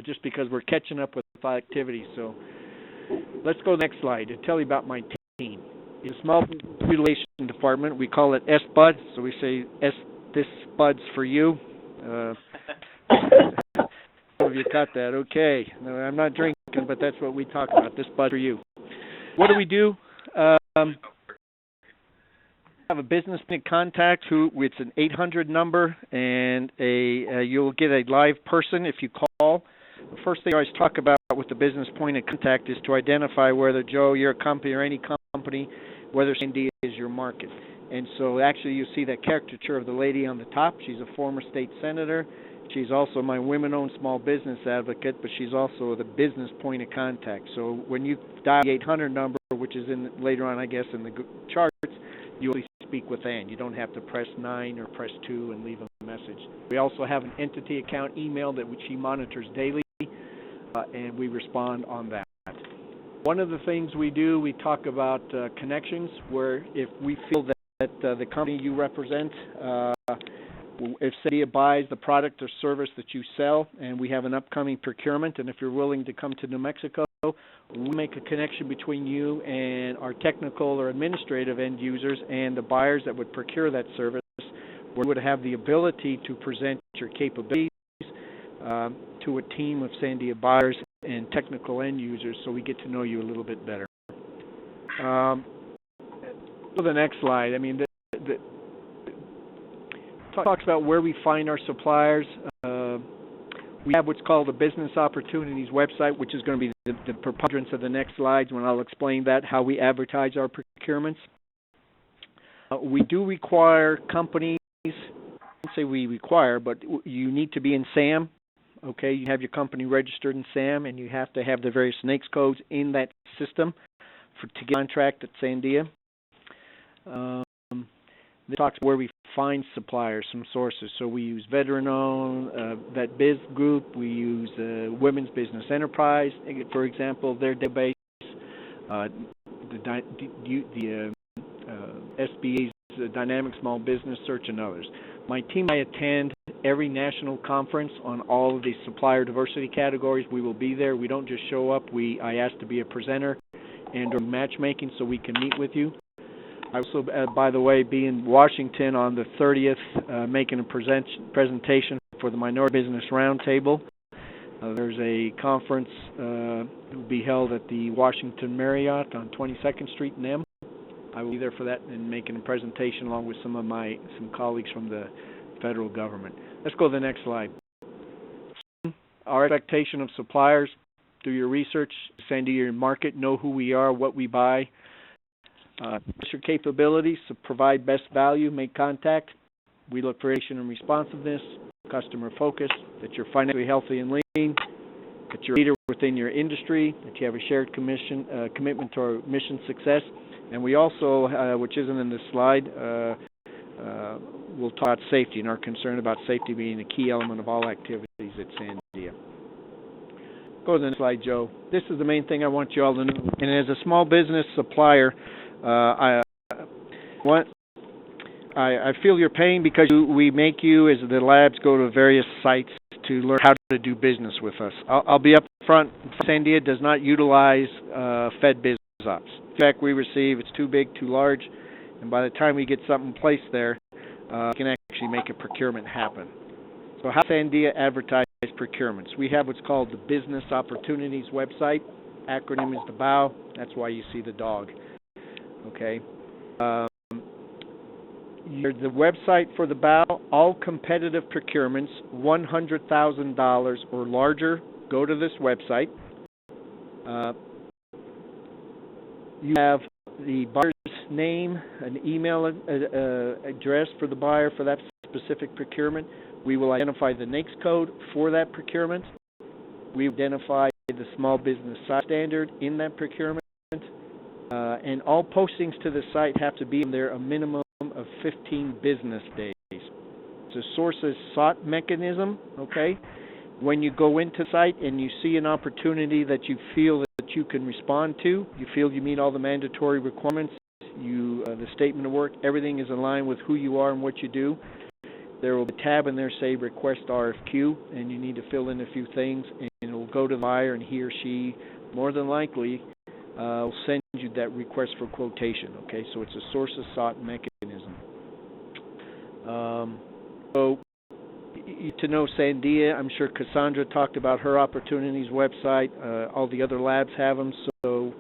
just because we're catching up with activity. So let's go to the next slide and tell you about my team. In the Small Business Relations Department, we call it SBUD. So we say this Bud's for you. Some of you caught that. Okay. No, I'm not drinking, but that's what we talk about. This Bud's for you. What do we do? Have a business point contact it's an 800 number, and you'll get a live person if you call. The first thing I always talk about with the business point of contact is to identify whether, Joe, you're a company or any company, whether Sandia is your market. And so actually you see that caricature of the lady on the top. She's a former state senator. She's also my women-owned small business advocate, but she's also the business point of contact. So when you dial the 800 number, which is later on, I guess, in the charts, you'll speak with Ann. You don't have to press 9 or press 2 and leave a message. We also have an entity account email that she monitors daily, and we respond on that. One of the things we do, we talk about connections, where if we feel that the company you represent, if Sandia buys the product or service that you sell, and we have an upcoming procurement, and if you're willing to come to New Mexico, we make a connection between you and our technical or administrative end users and the buyers that would procure that service, where we would have the ability to present your capabilities to a team of Sandia buyers and technical end users, so we get to know you a little bit better. Go to the next slide. I mean, talks about where we find our suppliers. We have what's called a Business Opportunities website, which is going to be the preponderance of the next slides when I'll explain that, how we advertise our procurements. We do require companies, I don't say we require, but you need to be in SAM. Okay, you have your company registered in SAM, and you have to have the various NAICS codes in that system to get a contract at Sandia. This talks where we find suppliers, some sources. So we use veteran-owned, Vet Biz Group. We use Women's Business Enterprise, for example, their database. The SBA's Dynamic Small Business Search, and others. My team and I attend every national conference on all of these supplier diversity categories. We will be there. We don't just show up. I ask to be a presenter and do matchmaking so we can meet with you. I also, by the way, be in Washington on the 30th, making a presentation for the Minority Business Roundtable. There's a conference that will be held at the Washington Marriott on 22nd Street in M. I will be there for that and making a presentation along with some colleagues from the federal government. Let's go to the next slide. Our expectation of suppliers: do your research, send to your market, know who we are, what we buy. Your capabilities to provide best value, make contact. We look for innovation and responsiveness, customer focus, that you're financially healthy and lean, that you're a leader within your industry, that you have a shared commitment to our mission success. And we also, which isn't in this slide, we'll talk about safety and our concern about safety being a key element of all activities at Sandia. Go to the next slide, Joe. This is the main thing I want you all to know. And as a small business supplier, I feel your pain because we make you, as the labs, go to various sites to learn how to do business with us. I'll be up front. Sandia does not utilize Fed Biz Ops. Feedback we receive, it's too big, too large, and by the time we get something placed there, we can actually make a procurement happen. So how does Sandia advertise procurements? We have what's called the Business Opportunities website. Acronym is the BOW. That's why you see the dog. Okay. The website for the BOW, all competitive procurements, $100,000 or larger, go to this website. You have the buyer's name, an email address for the buyer for that specific procurement. We will identify the NAICS code for that procurement. We identify the small business size standard in that procurement. And all postings to the site have to be in there a minimum of 15 business days. It's a sources sought mechanism, okay? When you go into the site and you see an opportunity that you feel that you can respond to, you feel you meet all the mandatory requirements, the statement of work, everything is in line with who you are and what you do, there will be a tab in there say request RFQ, and you need to fill in a few things, and it will go to the buyer, and he or she more than likely will send you that request for quotation. Okay, so it's a sources sought mechanism. So to know Sandia, I'm sure Cassandra talked about her opportunities website. All the other labs have them, so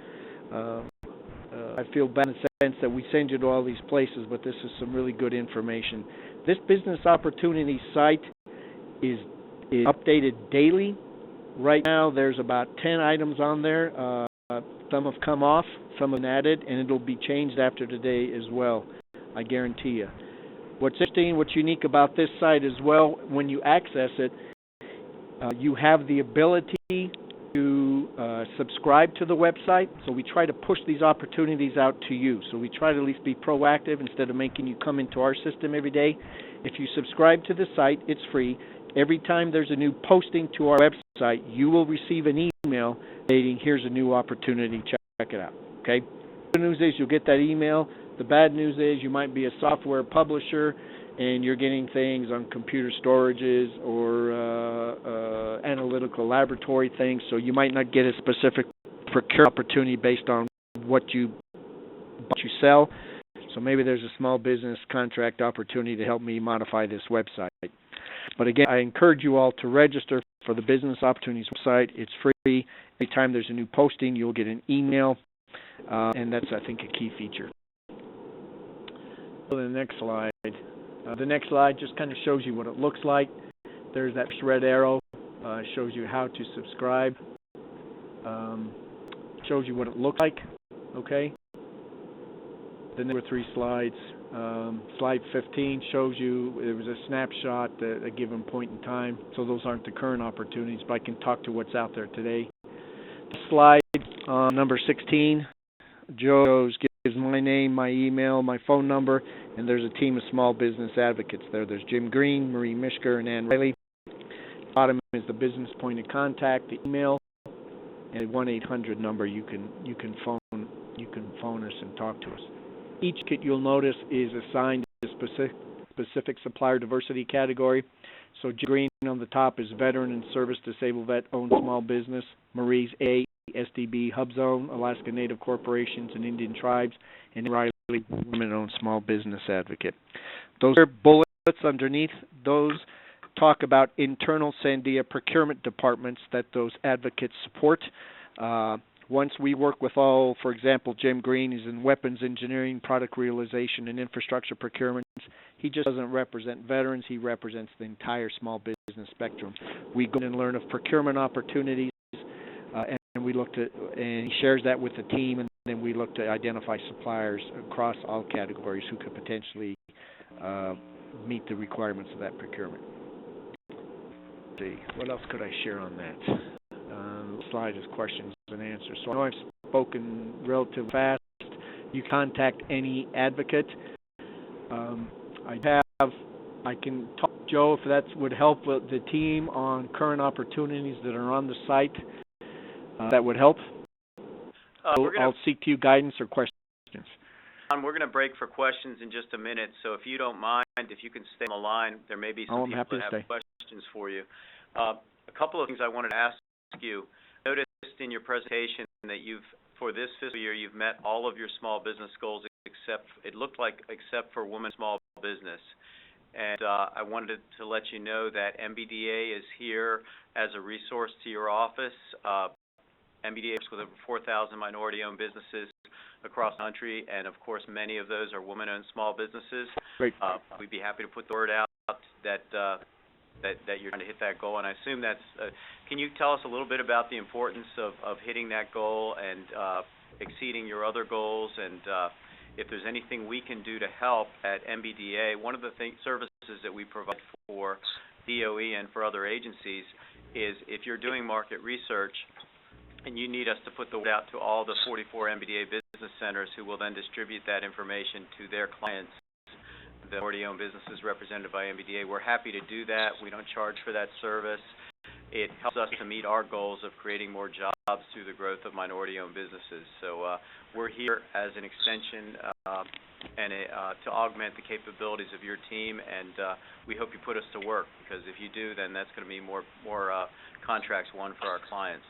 I feel bad in the sense that we send you to all these places, but this is some really good information. This business opportunity site is updated daily. Right now, there's about 10 items on there. Some have come off, some have been added, and it'll be changed after today as well, I guarantee you. What's interesting, what's unique about this site as well, when you access it, you have the ability to subscribe to the website. So we try to push these opportunities out to you. So we try to at least be proactive instead of making you come into our system every day. If you subscribe to the site, it's free. Every time there's a new posting to our website, you will receive an email stating, here's a new opportunity, check it out, okay? The good news is you'll get that email. The bad news is you might be a software publisher and you're getting things on computer storages or analytical laboratory things, so you might not get a specific procurement opportunity based on what you sell. So maybe there's a small business contract opportunity to help me modify this website. But again, I encourage you all to register for the Business Opportunities website. It's free. Every time there's a new posting, you'll get an email, and that's, I think, a key feature. So the next slide. The next slide just kind of shows you what it looks like. There's that red arrow. Shows you how to subscribe. Shows you what it looks like. Okay. The next 3 slides. Slide 15 shows you it was a snapshot at a given point in time. So those aren't the current opportunities, but I can talk to what's out there today. The slide number 16 gives my name, my email, my phone number, and there's a team of small business advocates there. There's Jim Green, Marie Mishker, and Ann Riley. Bottom is the business point of contact, the email, and a 1-800 number you can phone us and talk to us. Each kit, you'll notice, is assigned a specific supplier diversity category. So Jim Green on the top is veteran and service disabled vet owned small business. Marie's A, SDB, Hub Zone, Alaska Native Corporations and Indian Tribes, and Riley, women-owned small business advocate. Those are bullets underneath. Those talk about internal Sandia procurement departments that those advocates support. Once we work with all, for example, Jim Green is in weapons engineering, product realization, and infrastructure procurements. He just doesn't represent veterans. He represents the entire small business spectrum. We go in and learn of procurement opportunities, and we look to, and he shares that with the team, and then we look to identify suppliers across all categories who could potentially meet the requirements of that procurement. Let's see, what else could I share on that? Slide is questions and answers. So I know I've spoken relatively fast. You contact any advocate. I can talk to Joe if that would help with the team on current opportunities that are on the site. That would help. I'll seek to you guidance or questions. We're going to break for questions in just a minute, so if you don't mind, if you can stay on the line, there may be some people that have questions for you. A couple of things I wanted to ask you. Noticed in your presentation that for this fiscal year, you've met all of your small business goals except for women small business. And I wanted to let you know that MBDA is here as a resource to your office. MBDA works with over 4,000 minority-owned businesses across the country, and of course, many of those are women-owned small businesses. Great. We'd be happy to put the word out that you're trying to hit that goal, and I assume that's. Can you tell us a little bit about the importance of hitting that goal and exceeding your other goals, and if there's anything we can do to help at MBDA? One of the services that we provide for DOE and for other agencies is if you're doing market research and you need us to put the word out to all the 44 MBDA business centers who will then distribute that information to their clients, the minority-owned businesses represented by MBDA, we're happy to do that. We don't charge for that service. It helps us to meet our goals of creating more jobs through the growth of minority-owned businesses. So we're here as an extension to augment the capabilities of your team, and we hope you put us to work, because if you do, then that's going to be more contracts won for our clients.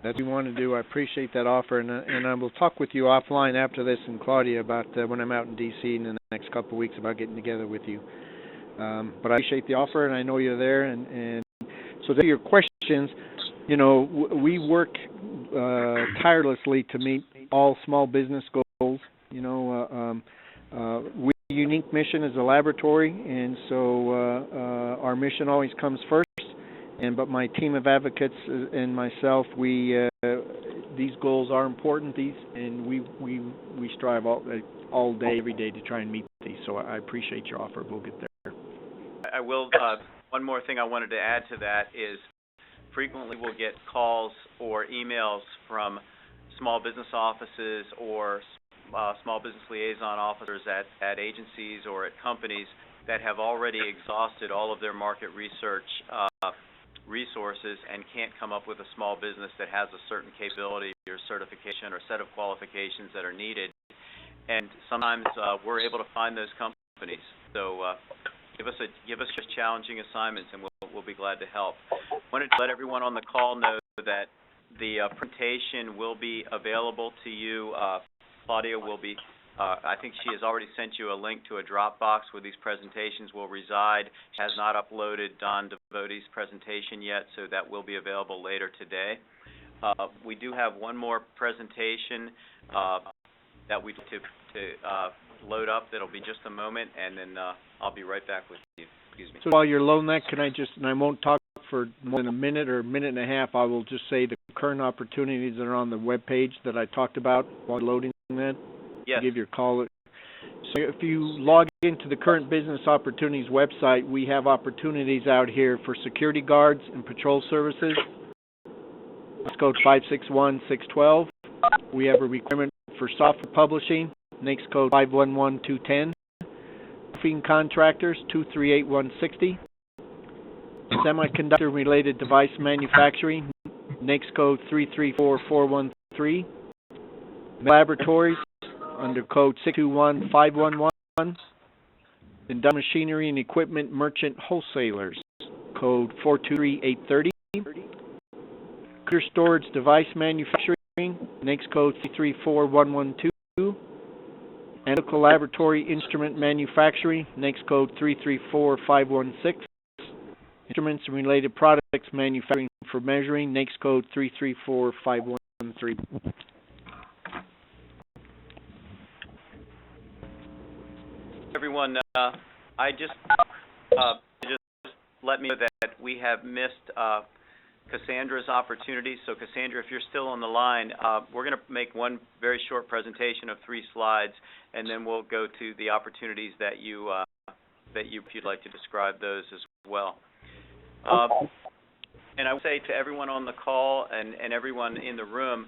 That's what we want to do. I appreciate that offer, and I will talk with you offline after this, and Claudia, about when I'm out in D.C. in the next couple of weeks about getting together with you. But I appreciate the offer, and I know you're there. And so to your questions, we work tirelessly to meet all small business goals. We're a unique mission as a laboratory, and so our mission always comes first. But my team of advocates and myself, these goals are important. And we strive all day, every day to try and meet these. So I appreciate your offer. We'll get there. I will. One more thing I wanted to add to that is, frequently will get calls or emails from small business offices or small business liaison officers at agencies or at companies that have already exhausted all of their market research resources and can't come up with a small business that has a certain capability or certification or set of qualifications that are needed. And sometimes we're able to find those companies. So give us just challenging assignments, and we'll be glad to help. I wanted to let everyone on the call know that the presentation will be available to you. Claudia will be. I think she has already sent you a link to a Dropbox where these presentations will reside. She has not uploaded Don Devote's presentation yet, so that will be available later today. We do have one more presentation that we to load up. That'll be just a moment, and then I'll be right back with you. Excuse me. So while you're loading that, can I just, and I won't talk for more than a minute or a minute and a half, I will just say the current opportunities that are on the web page that I talked about while loading that. Yes. Give your call. So if you log into the current business opportunities website, we have opportunities out here for security guards and patrol services. Let's go to 561612. We have a requirement for software publishing. NAICS code 511210. Roofing contractors 238160. Semiconductor related device manufacturing. NAICS code 334413. Laboratories under code 621511. Industrial machinery and equipment merchant wholesalers, code 423830. Computer storage device manufacturing, NAICS code 334112. Analytical laboratory instrument manufacturing, NAICS code 334516. Instruments and related products manufacturing for measuring, NAICS code 334513. Everyone, I just let me know that we have missed Cassandra's opportunity. So Cassandra, if you're still on the line, we're going to make one very short presentation of 3 slides, and then we'll go to the opportunities that you if you'd like to describe those as well. And I would say to everyone on the call and everyone in the room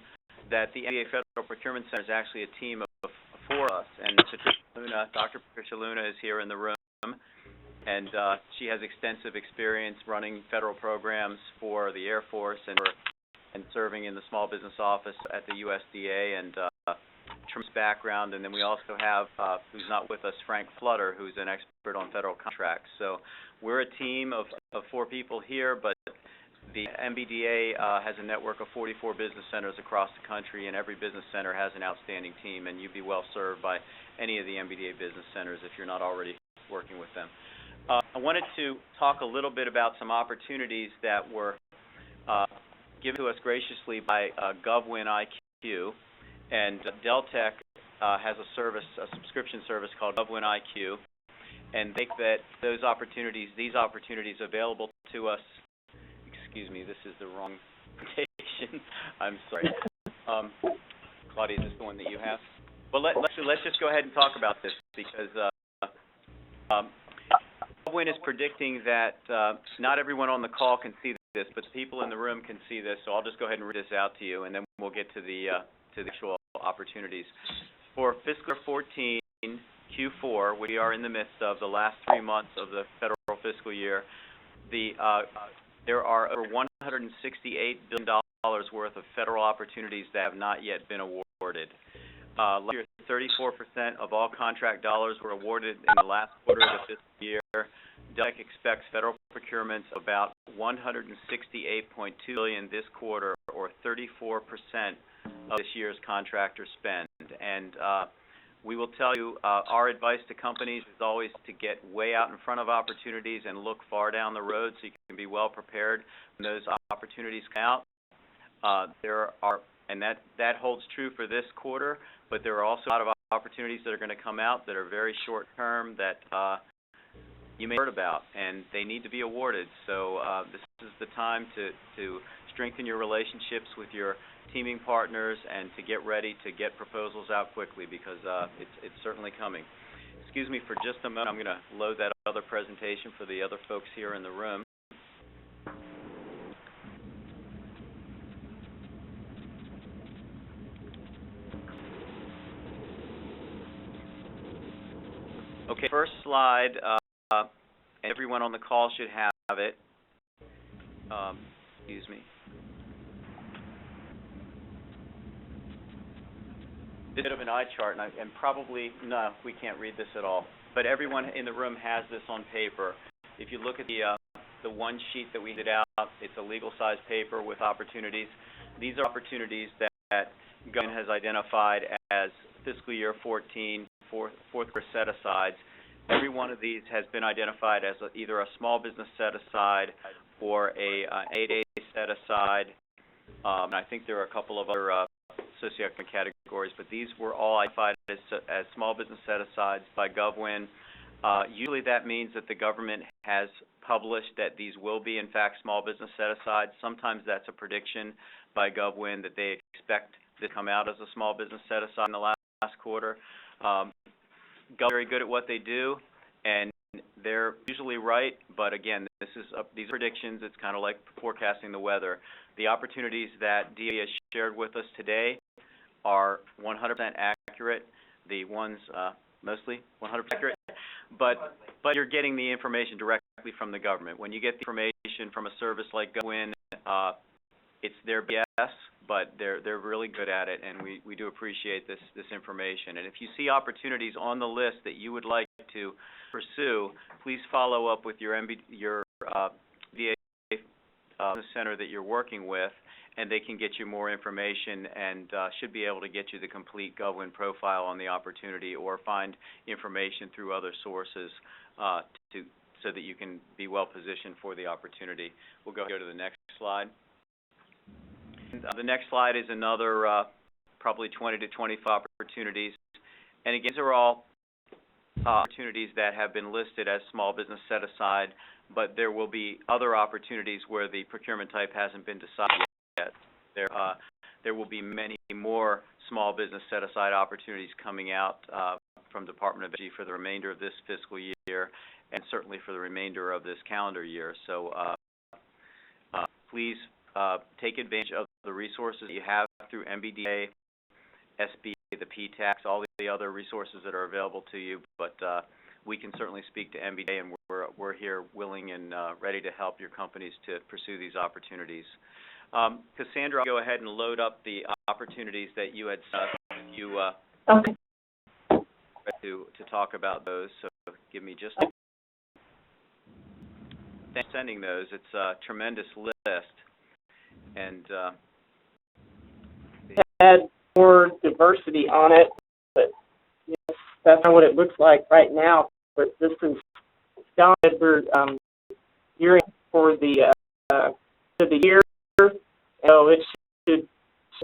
that the MBDA Federal Procurement Center is actually a team of 4 of us, and Dr. Patricia Luna is here in the room, and she has extensive experience running federal programs for the Air Force and serving in the Small Business Office at the USDA, and tremendous background. And then we also have, who's not with us, Frank Flutter, who's an expert on federal contracts. So we're a team of 4 people here, but the MBDA has a network of 44 business centers across the country, and every business center has an outstanding team, and you'd be well served by any of the MBDA business centers if you're not already working with them. I wanted to talk a little bit about some opportunities that were given to us graciously by GovWin IQ, and Deltek has a subscription service called GovWin IQ, and make that these opportunities available to us. Excuse me, this is the wrong presentation. I'm sorry. Claudia, is this the one that you have? Well, let's just go ahead and talk about this, because GovWin is predicting that not everyone on the call can see this, but the people in the room can see this. So I'll just go ahead and read this out to you, and then we'll get to the actual opportunities. For fiscal 14 Q4, we are in the midst of the last 3 months of the federal fiscal year. There are over $168 billion worth of federal opportunities that have not yet been awarded. Last year, 34% of all contract dollars were awarded in the last quarter of the fiscal year. Deltek expects federal procurements of about $168.2 billion this quarter, or 34% of this year's contractor spend. And we will tell you, our advice to companies is always to get way out in front of opportunities and look far down the road so you can be well prepared when those opportunities come out. And that holds true for this quarter, but there are also a lot of opportunities that are going to come out that are very short term that you may have heard about, and they need to be awarded. So this is the time to strengthen your relationships with your teaming partners and to get ready to get proposals out quickly, because it's certainly coming. Excuse me for just a moment. I'm going to load that other presentation for the other folks here in the room. Okay, first slide, everyone on the call should have it. Excuse me. A bit of an eye chart, and probably, no, we can't read this at all. But everyone in the room has this on paper. If you look at the one sheet that we did out, it's a legal-size paper with opportunities. These are opportunities that government has identified as fiscal year 14 fourth quarter set-asides. Every one of these has been identified as either a small business set-aside or a 8A set-aside. And I think there are a couple of other socioeconomic categories, but these were all identified as small business set-asides by GovWin. Usually that means that the government has published that these will be, in fact, small business set-asides. Sometimes that's a prediction by GovWin that they expect to come out as a small business set-aside in the last quarter. GovWin is very good at what they do, and they're usually right, but again, these are predictions. It's kind of like forecasting the weather. The opportunities that DA has shared with us today are 100% accurate. The ones mostly 100% accurate, but you're getting the information directly from the government. When you get the information from a service like GovWin, it's their BS, but they're really good at it, and we do appreciate this information. And if you see opportunities on the list that you would like to pursue, please follow up with your MBDA center that you're working with, and they can get you more information and should be able to get you the complete GovWin profile on the opportunity, or find information through other sources so that you can be well positioned for the opportunity. We'll go to the next slide. The next slide is another probably 20 to 25 opportunities, and again, these are all opportunities that have been listed as small business set aside, but there will be other opportunities where the procurement type hasn't been decided yet. There will be many more small business set aside opportunities coming out from Department of Energy for the remainder of this fiscal year, and certainly for the remainder of this calendar year. So please take advantage of the resources that you have through MBDA, SB, the PTAX, all the other resources that are available to you. But we can certainly speak to MBDA, and we're here willing and ready to help your companies to pursue these opportunities. Cassandra, I'll go ahead and load up the opportunities that you had Okay. to talk about those. So give me just thanks for sending those. It's a tremendous list, and Add more diversity on it, but yes, that's not what it looks like right now. But this is Don, we're gearing for the year, so it should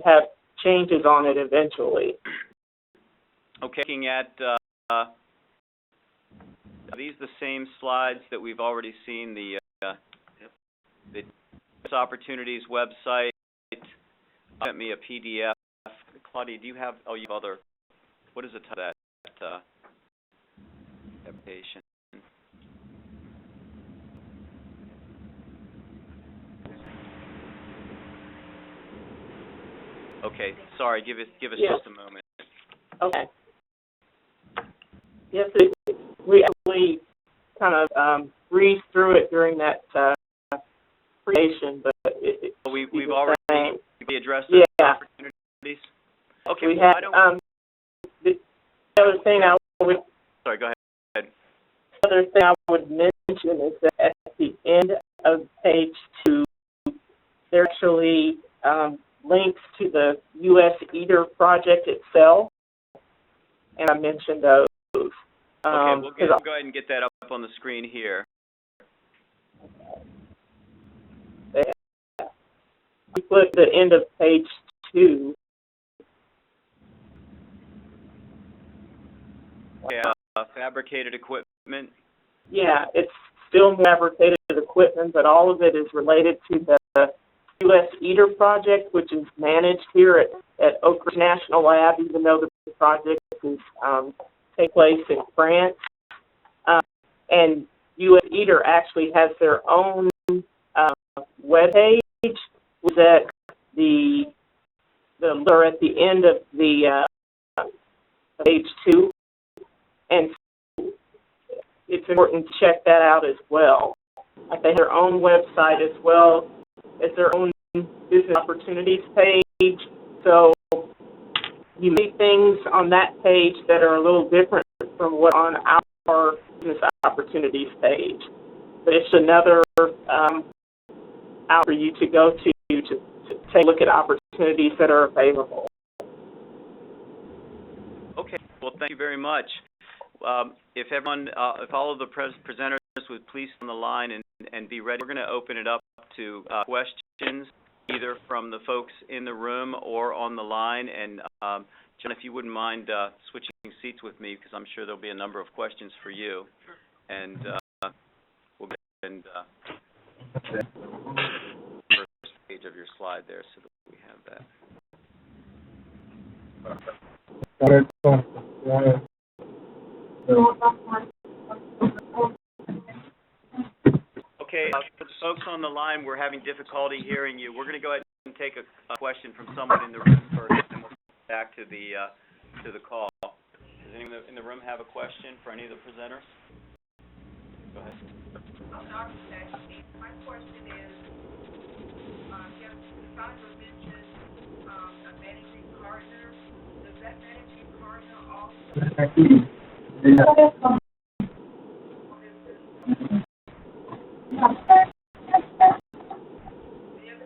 have changes on it eventually. okay, looking at these the same slides that we've already seen. The opportunities website sent me a PDF. Claudia, do you have? Oh, you have other. What is the title of that application? Okay, sorry. Give us just a moment. Okay. Yes, we actually kind of breezed through it during that creation, but we've already addressed those opportunities. Okay, we had the other thing I would. Sorry, go ahead. The other thing I would mention is that at the end of page 2, there actually links to the U.S. EATER project itself, and I mentioned those. Okay, we'll go ahead and get that up on the screen here. We put the end of page 2. Yeah, fabricated equipment. Yeah, it's still fabricated equipment, but all of it is related to the U.S. EATER project, which is managed here at Oak Ridge National Lab, even though the project is take place in France. And U.S. EATER actually has their own webpage, which is at the at the end of the page 2, and it's important to check that out as well. Like they have their own website as well as their own business opportunities page. So you may see things on that page that are a little different from what on our business opportunities page. But it's another out for you to go to take a look at opportunities that are available. Okay, well, thank you very much. If everyone, if all of the presenters would please stay on the line and be ready, we're going to open it up to questions, either from the folks in the room or on the line. And John, if you wouldn't mind switching seats with me, because I'm sure there'll be a number of questions for you. And we'll get and first page of your slide there, so that we have that. Okay, for the folks on the line, we're having difficulty hearing you. We're going to go ahead and take a question from someone in the room first, and we'll get back to the call. Does anyone in the room have a question for any of the presenters? Go ahead. My question is, Sandra mentioned a managing partner. Does that managing partner also? The other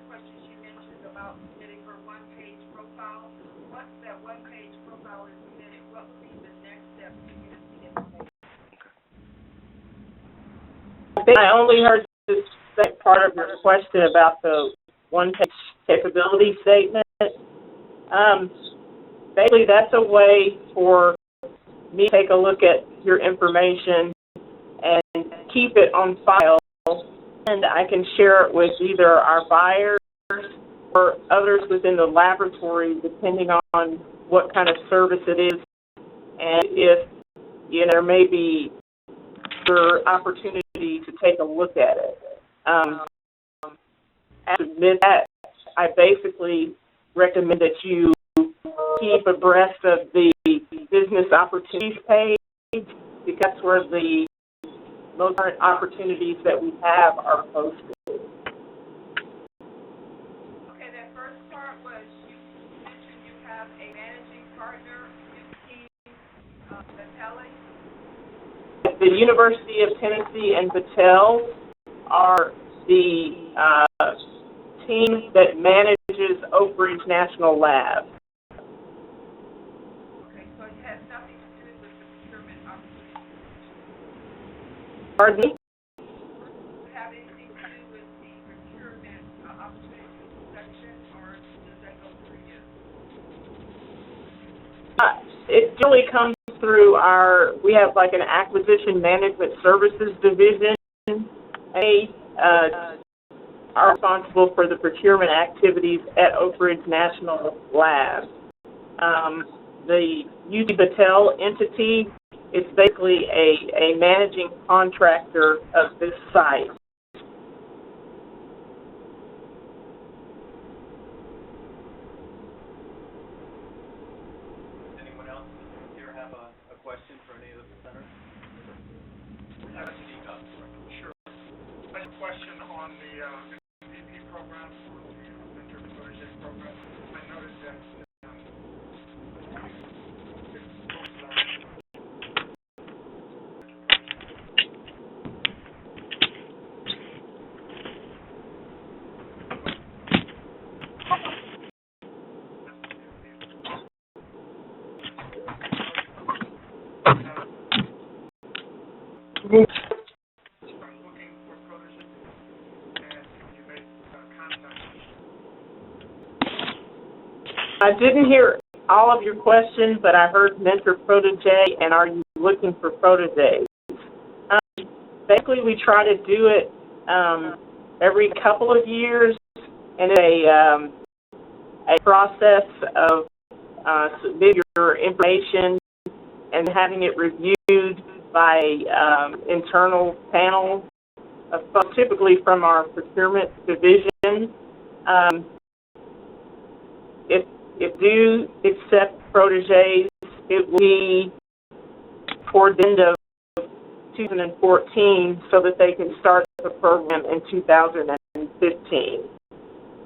question she mentioned about submitting her one-page profile. Once that one-page profile is submitted, what would be the next step to get the information? I think I only heard this second part of your question about the one-page capability statement. Basically, that's a way for me to take a look at your information and keep it on file, and I can share it with either our buyers or others within the laboratory, depending on what kind of service it is, and if there may be other opportunity to take a look at it. To admit that, I basically recommend that you keep abreast of the business opportunities page, because that's where the most current opportunities that we have are posted. Okay, that first part was you mentioned you have a managing partner, Hale. The University of Tennessee and Battelle are the team that manages Oak Ridge National Lab. Okay, so it has nothing to do with the procurement opportunity. Pardon me? Does it have anything to do with the procurement opportunity section, or does that go through you? It really comes through we have like an acquisition management services division. They are responsible for the procurement activities at Oak Ridge National Lab. The UT Battelle entity is basically a managing contractor of this site. Anyone else here have a question for any of the presenters? Sure. I have a question on the MVP program, or the mentor protege program. I noticed that looking for protege, and you made contact. I didn't hear all of your questions, but I heard mentor protege and are you looking for proteges? Basically, we try to do it every couple of years, and a process of submitting your information and having it reviewed by internal panel, typically from our procurement division. If you accept proteges, it will be toward the end of 2014 so that they can start the program in 2015.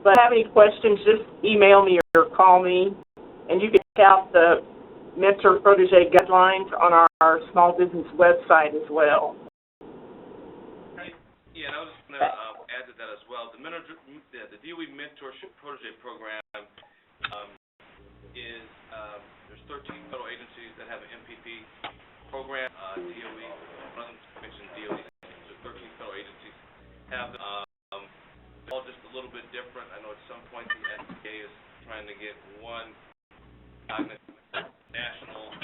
But if you have any questions, just email me or call me, and you can check out the mentor protege guidelines on our small business website as well. Yeah, and I was just going to add to that as well. The DOE Mentorship Protege Program is, there's 13 federal agencies that have an MPP program. DOE, one of them mentioned DOE, so 13 federal agencies have all just a little bit different. I know at some point the MBDA is trying to get one national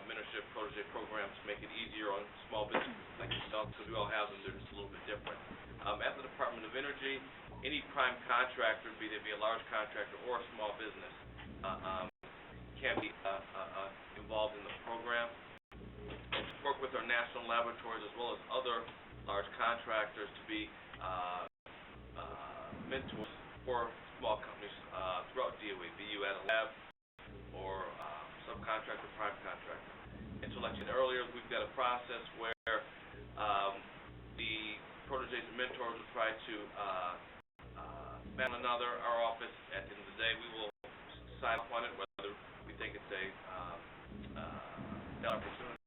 mentorship protege program to make it easier on small businesses like yourself, because we all have them. They're just a little bit different. At the Department of Energy, any prime contractor, be they be a large contractor or a small business, can be involved in the program. Work with our national laboratories as well as other large contractors to be mentors for small companies throughout DOE, be you at a lab or subcontractor, prime contractor. And so like I said earlier, we've got a process where the proteges and mentors will try to man another. Our office, at the end of the day, we will sign off on it, whether we think it's a opportunity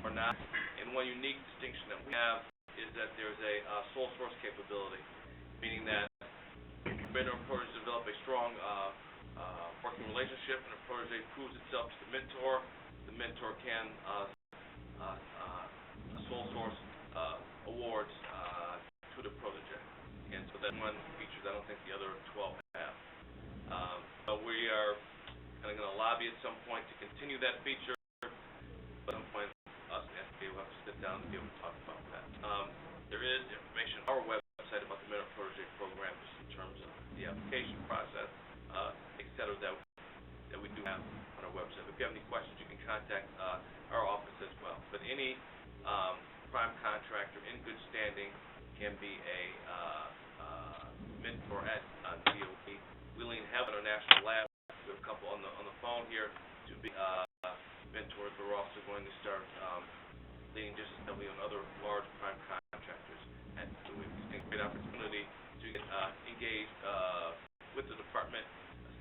or not. And one unique distinction that we have is that there's a sole source capability, meaning that mentor and protege develop a strong working relationship, and the protege proves itself to the mentor can sole source awards to the protege. And so that's one feature that I don't think the other 12 have. So we are kind of going to lobby at some point to continue that feature. At some point, us and SBA will have to sit down and be able to talk about that. There is information on our website about the mentor protege program, just in terms of the application process, et cetera, that we do have on our website. If you have any questions, you can contact our office as well. But any prime contractor in good standing can be a mentor at DOE. We lean heavily on our national lab. We have a couple on the phone here to be mentors, but we're also going to start leaning just as heavily on other large prime contractors. And so we think a great opportunity to get engaged with the department,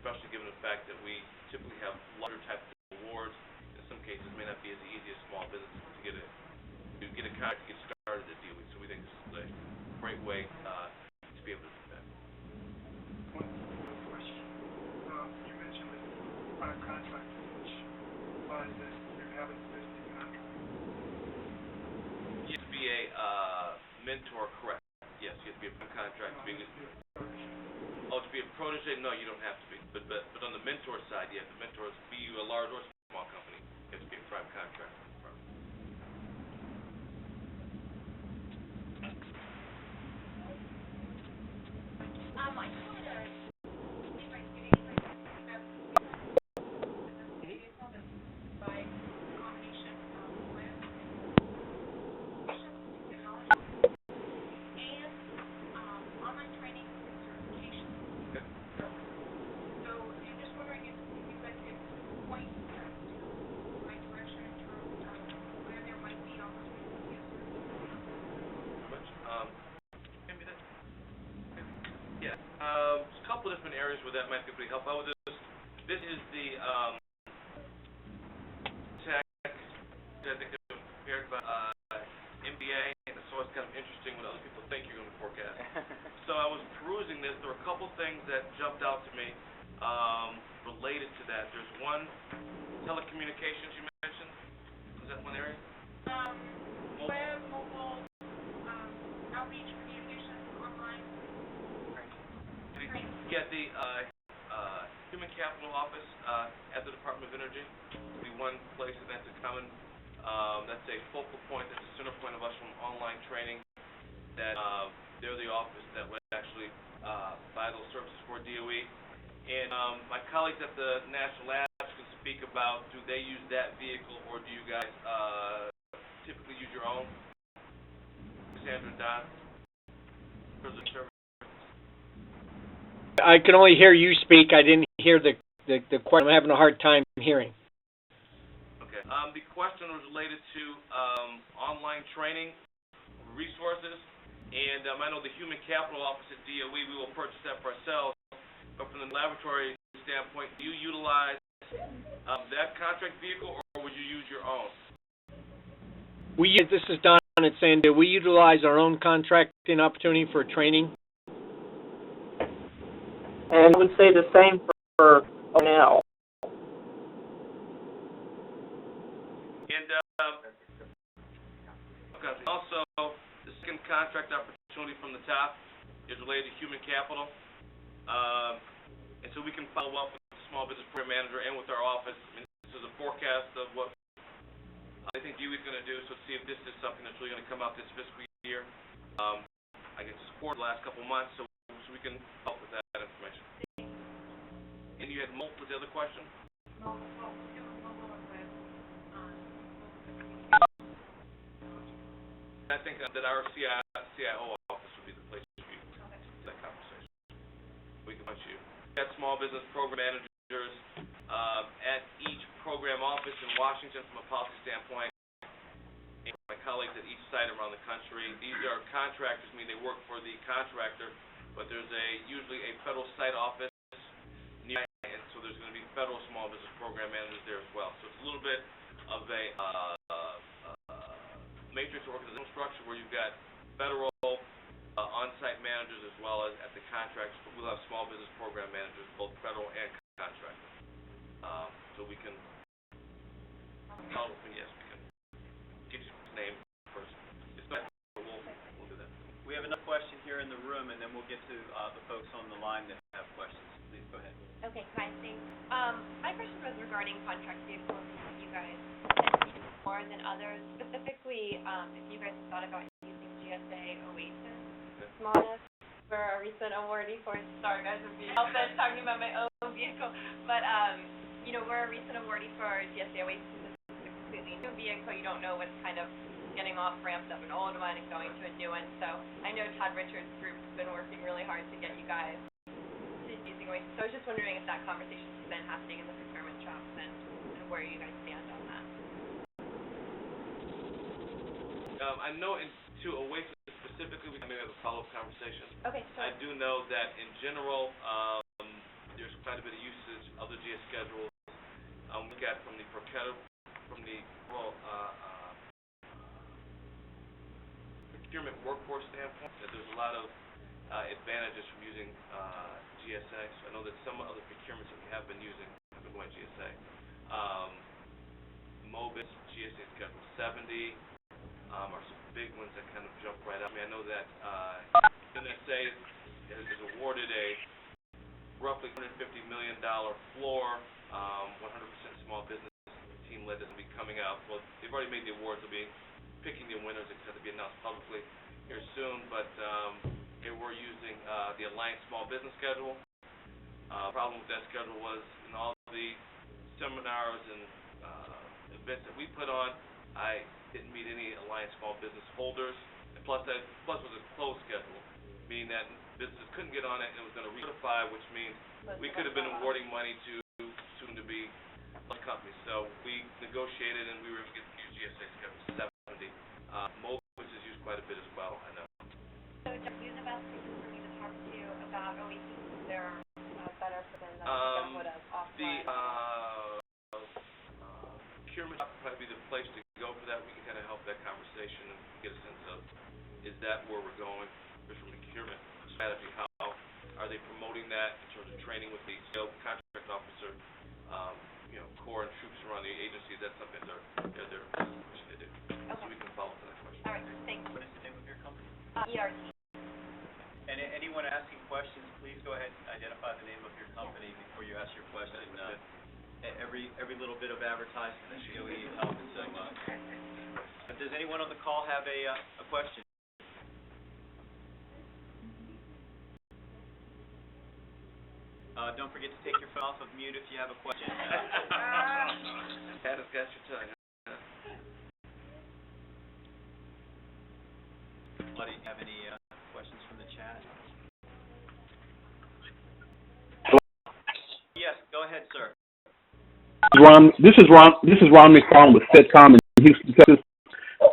especially given the fact that we typically have larger type of awards. In some cases, it may not be as easy as small businesses to get a contract to get started at DOE. So we think this is a great way to be able to do that. One question. You mentioned the prime contractor, which implies that you have an existing contract. You have to be a mentor, correct? Yes, you have to be a prime contractor. To be a protege? No, you don't have to be. But on the mentor side, you have to mentor, be you a large or small company, you have to be a prime contractor. A couple different areas where that might be able to help out with this. This is the tech that I think is prepared by MBDA, and it's always kind of interesting what other people think you're going to forecast. So I was perusing this. There were a couple things that jumped out to me related to that. There's one, telecommunications you mentioned. Is that one area? Web, mobile, outreach, communications, online. Yeah, the Human Capital Office at the Department of Energy will be one place, and that's a common, that's a focal point, that's a center point of us from online training, that they're the office that would actually buy those services for DOE. And my colleagues at the National Labs can speak about, do they use that vehicle, or do you guys typically use your own? Cassandra and Don? For the service? I can only hear you speak. I didn't hear the question. I'm having a hard time hearing. Okay. The question was related to online training resources, and I know the Human Capital Office at DOE, we will purchase that for ourselves, but from the laboratory standpoint, do you utilize that contract vehicle, or would you use your own? This is Don at Sandia. We utilize our own contracting opportunity for training. And I would say the same for O&L. And okay. Also, the second contract opportunity from the top is related to human capital, and so we can follow up with the small business program manager and with our office. I mean, this is a forecast of what I think DOE is going to do, so see if this is something that's really going to come out this fiscal year. I get support the last couple of months, so we can help with that information. And you had multiple other questions? I think that our CIO office would be the place for you to have that conversation. We can punch you. We got small business program managers at each program office in Washington from a policy standpoint, and my colleagues at each site around the country. These are contractors, meaning they work for the contractor, but there's usually a federal site office near, and so there's going to be federal small business program managers there as well. So it's a little bit of a matrix organizational structure where you've got federal on-site managers as well as at the contracts, but we'll have small business program managers, both federal and contractor. So we can follow up, yes, we can get you his name first. It's not, we'll do that. We have another question here in the room, and then we'll get to the folks on the line that have questions. Please go ahead. Okay, hi, thanks. My question was regarding contract vehicles that you guys tend to use more than others. Specifically, if you guys thought about using GSA Oasis Smallness for a recent awardee for, sorry guys, I'm being talking about my own vehicle, but you know, we're a recent awardee for GSA Oasis. It's a completely new vehicle. You don't know what's kind of getting off ramped up an old one and going to a new one. So I know Todd Richards' group has been working really hard to get you guys using Oasis. So I was just wondering if that conversation has been happening in the procurement shops and where you guys stand on that. I know to Oasis specifically, we may have a follow-up conversation. Okay, sure. I do know that in general, there's quite a bit of usage of the GS schedules. We got from the procurement workforce standpoint, that there's a lot of advantages from using GSA. So I know that some other procurements that we have been using have been going GSA. Mobis, GSA Schedule 70 are some big ones that kind of jump right out. I mean, I know that NSA is awarded a roughly $150 million floor, 100% small business team-led that will be coming out. Well, they've already made the awards. They'll be picking the winners. It's going to be announced publicly here soon. But here we're using the Alliance Small Business Schedule. The problem with that schedule was in all the seminars and events that we put on, I didn't meet any Alliance Small Business holders. And plus it was a closed schedule, meaning that businesses couldn't get on it, and it was going to recertify, which means we could have been awarding money to soon-to-be companies. So we negotiated, and we were able to get the GSA Schedule 70. Mobis is used quite a bit as well, I know. So are you the best person for me to talk to about Oasis? Is there better for them than what else offline? Procurement would probably be the place to go for that. We can kind of help that conversation and get a sense of, is that where we're going? Just from procurement strategy, how are they promoting that in terms of training with the sales contract officer, core and troops around the agency? That's something they're pushing to do. Okay. So we can follow up on that question. All right, thanks. What is the name of your company? ERT. And anyone asking questions, please go ahead and identify the name of your company before you ask your question. Every little bit of advertising that DOE is helping. So, does anyone on the call have a question? Don't forget to take your phone off of mute if you have a question. Pat has got your tongue. Buddy, do you have any questions from the chat? Yes, go ahead, sir. This is Ron McFarland with FedCom in Houston, Texas.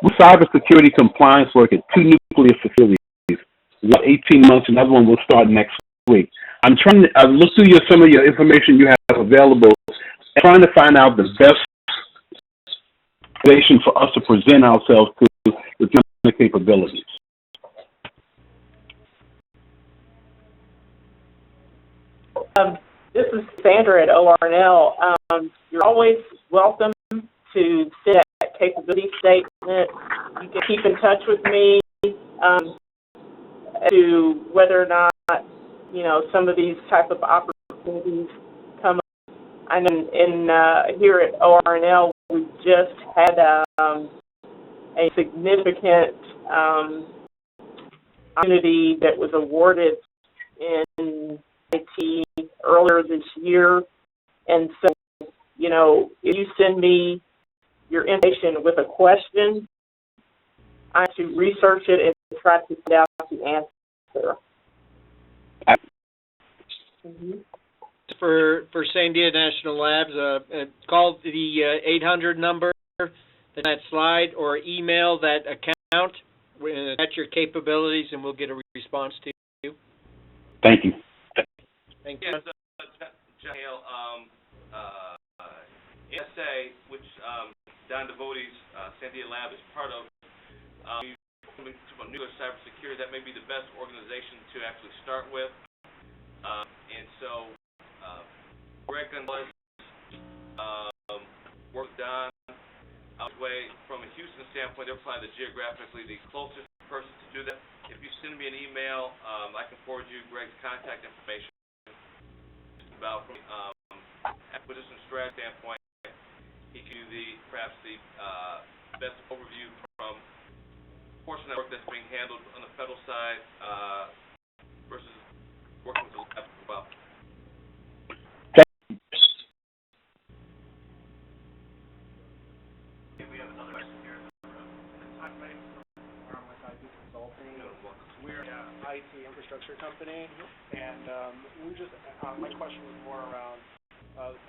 With cybersecurity compliance work at 2 nuclear facilities. About 18 months. Another one will start next week. I'm trying to look through some of your information you have available, and trying to find out the best foundation for us to present ourselves to with the capabilities. This is Sandra at ORNL. You're always welcome to send that capability statement. You can keep in touch with me as to whether or not, some of these type of opportunities come up. I know here at ORNL, we just had a significant opportunity that was awarded in IT earlier this year. And so, if you send me your information with a question, I have to research it and try to find out the answer. For Sandia National Labs, call the 800 number, that slide, or email that account, attach your capabilities, and we'll get a response to you. Thank you. Thank you. Yes, John Hale, NSA, which Don Devote's Sandia Lab is part of, nuclear cybersecurity, that may be the best organization to actually start with. And so, Greg Gonzalez worked with Don way from a Houston standpoint. They're probably geographically the closest person to do that. If you send me an email, I can forward you Greg's contact information. About from acquisition strategy standpoint, he can do perhaps the best overview from portion of work that's being handled on the federal side versus working with the lab as well. We have another question here. I'm Mike from IT Consulting. We're an IT infrastructure company, and we just my question was more around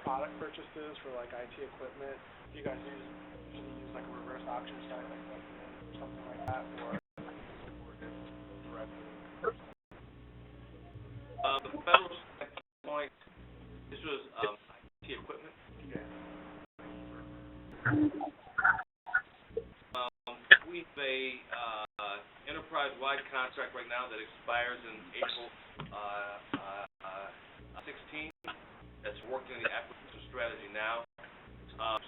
product purchases for like IT equipment. Do you guys usually use like a reverse auction site like that, or something like that, or directly? The federal standpoint, this was IT equipment. Yeah. We have a enterprise-wide contract right now that expires in April 16. That's working on the acquisition strategy now.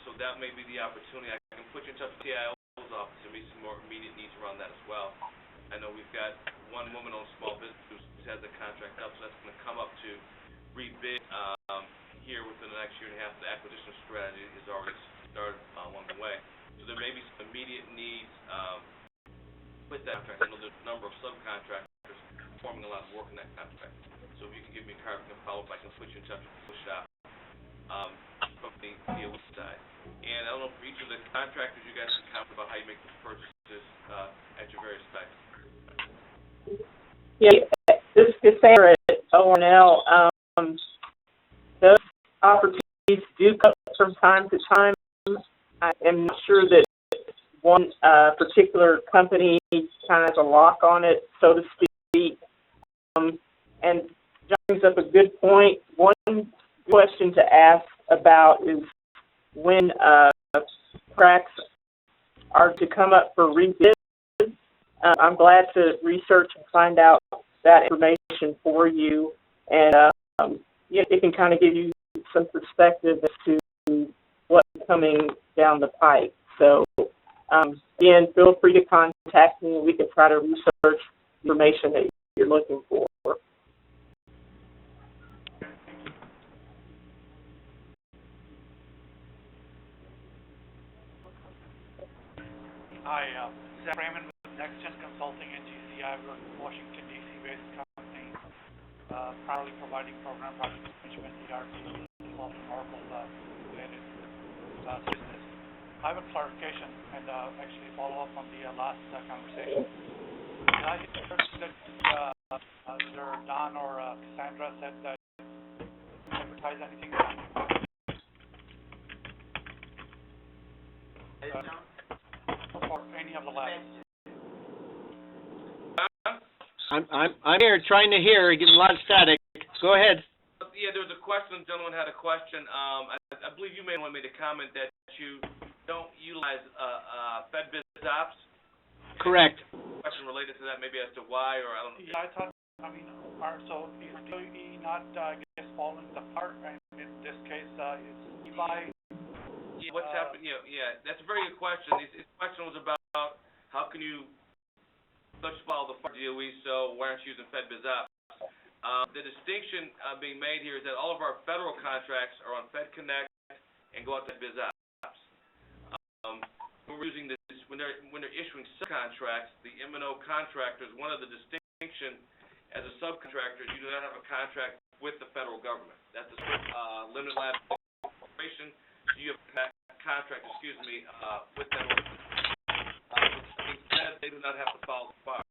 So that may be the opportunity. I can put you in touch with TIO's office and meet some more immediate needs around that as well. I know we've got one woman-owned small business who has a contract up, so that's going to come up to rebid here within the next year and a half. The acquisition strategy is already started along the way. So there may be some immediate needs with that contract. I know there's a number of subcontractors performing a lot of work in that contract. So if you can give me a card, we can follow up. I can put you in touch with the shop from the DOE side. And I don't know, for each of the contractors, you guys can comment about how you make those purchases at your various sites. Yeah, this is Sarah at ORNL. Those opportunities do come from time to time. I am not sure that one particular company kind of has a lock on it, so to speak. And John brings up a good point. One question to ask about is when cracks are to come up for rebid. I'm glad to research and find out that information for you, and it can kind of give you some perspective as to what's coming down the pipe. So, again, feel free to contact me, and we can try to research information that you're looking for. Hi, Zach Raymond with NextGen Consulting and GCI. We're a Washington, D.C.-based company, primarily providing program project management, ERP, involving Oracle-related business. I have a clarification and actually follow up on the last conversation. Did I hear that either Don or Cassandra said that you advertise anything? for any of the labs. I'm here trying to hear, getting a lot of static. Go ahead. Yeah, there was a question, the gentleman had a question. I believe you may want me to comment that you don't utilize Fed Biz Ops. Correct. Question related to that, maybe as to why, or I don't know. Yeah, I thought, so is DOE not, following the FAR, and in this case, is EBI? Yeah, what's happened, yeah, that's a very good question. His question was about how can you follow the FAR DOE, so why aren't you using Fed Biz Ops? The distinction being made here is that all of our federal contracts are on Fed Connect and go out to Biz Ops. We're using this when they're issuing subcontracts. The M&O contractors, one of the distinction as a subcontractor, you do not have a contract with the federal government. That's a limited liability corporation. You have a contract, with them. Instead, they do not have to follow the FAR.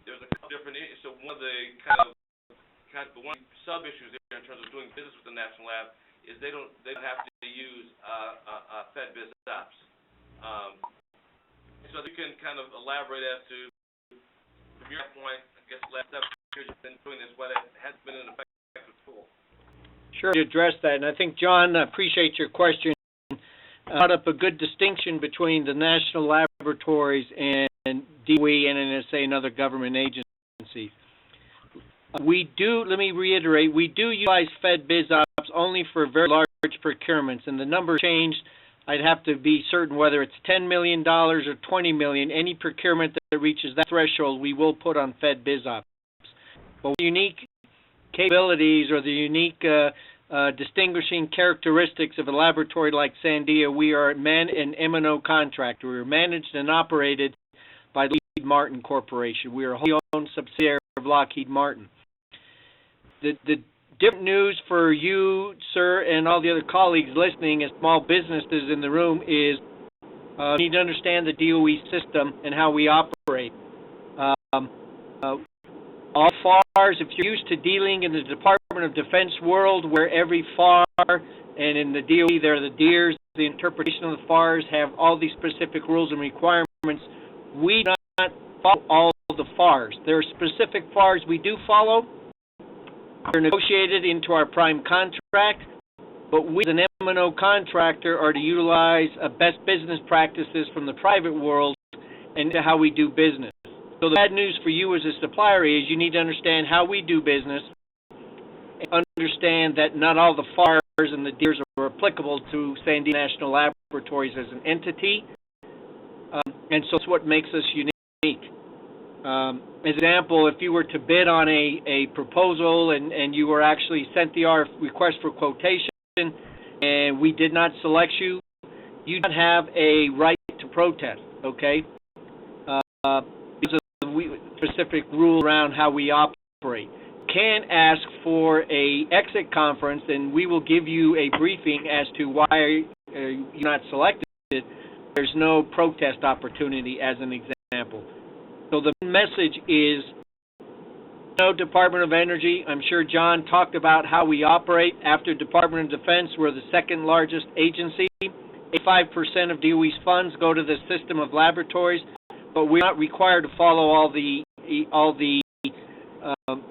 There's a couple different issues. So one of the one sub issues there in terms of doing business with the National Lab is they don't have to use Fed Biz Ops. So you can kind of elaborate as to, from your point, I guess the last 7 years you've been doing this, whether it has been an effective tool. Sure, to address that, and I think, John, I appreciate your question. Brought up a good distinction between the national laboratories and DOE, NNSA, and other government agencies. Let me reiterate, we do utilize Fed Biz Ops only for very large procurements, and the number changed. I'd have to be certain whether it's $10 million or $20 million. Any procurement that reaches that threshold, we will put on Fed Biz Ops. But the unique capabilities or the unique distinguishing characteristics of a laboratory like Sandia, we are an M&O contractor. We are managed and operated by Lockheed Martin Corporation. We are a wholly owned subsidiary of Lockheed Martin. The different news for you, sir, and all the other colleagues listening as small businesses in the room is you need to understand the DOE system and how we operate. All FARs, if you're used to dealing in the Department of Defense world where every FAR, and in the DOE there are the DEERs, the interpretation of the FARs have all these specific rules and requirements, we do not follow all the FARs. There are specific FARs we do follow. They're negotiated into our prime contract, but we as an M&O contractor are to utilize best business practices from the private world and how we do business. So the bad news for you as a supplier is you need to understand how we do business and understand that not all the FARs and the DEERs are applicable to Sandia National Laboratories as an entity, and so it's what makes us unique. As an example, if you were to bid on a proposal and you were actually sent the request for quotation and we did not select you, you don't have a right to protest, okay? There's a specific rule around how we operate. Can ask for a exit conference and we will give you a briefing as to why you're not selected. There's no protest opportunity as an example. So the message is, Department of Energy, I'm sure John talked about how we operate. After Department of Defense, we're the second largest agency. 85% of DOE's funds go to the system of laboratories, but we're not required to follow all the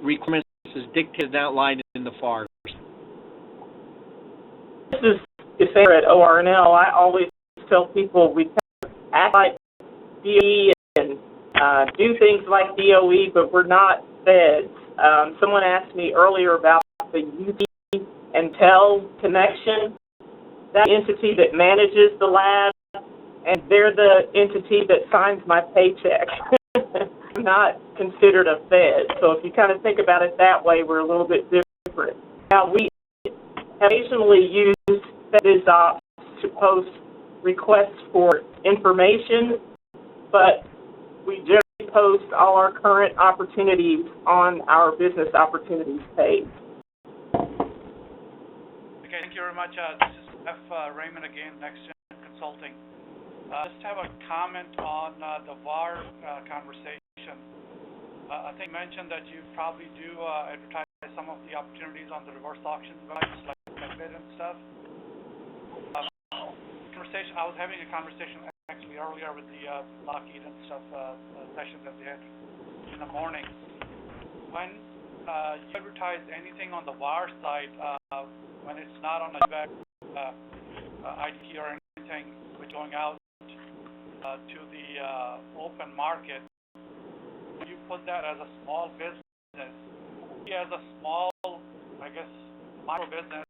requirements as dictated and outlined in the FARs. This is Cassandra at ORNL. I always tell people we kind of act like DOE and do things like DOE, but we're not feds. Someone asked me earlier about the UP and TEL connection. That entity that manages the lab, and they're the entity that signs my paycheck. I'm not considered a fed. So if you kind of think about it that way, we're a little bit different. Now, we occasionally use Fed Ops to post requests for information, but we generally post all our current opportunities on our business opportunities page. Okay, thank you very much. This is F. Raymond again, Next Gen Consulting. Just have a comment on the VAR conversation. I think you mentioned that you probably do advertise some of the opportunities on the reverse auction sites like Dept and stuff. conversation, I was having a conversation actually earlier with the Lockheed and stuff, session that they had in the morning. When you advertise anything on the wire side, when it's not on a IDT or anything, we're going out to the open market, you put that as a small business. As a small, I guess, micro business,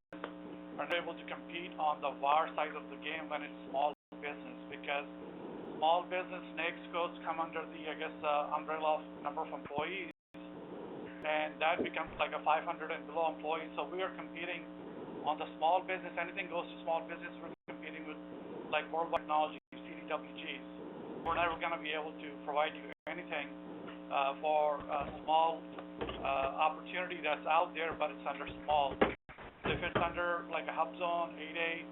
are not able to compete on the wire side of the game when it's small business, because small business NAICS codes come under the, I guess, umbrella of number of employees, and that becomes like a 500 and below employees. So we are competing on the small business. Anything goes to small business, we're competing with like Worldwide Technology, CDWGs. We're never going to be able to provide you anything for a small opportunity that's out there, but it's under small. If it's under like a hub zone, 8A,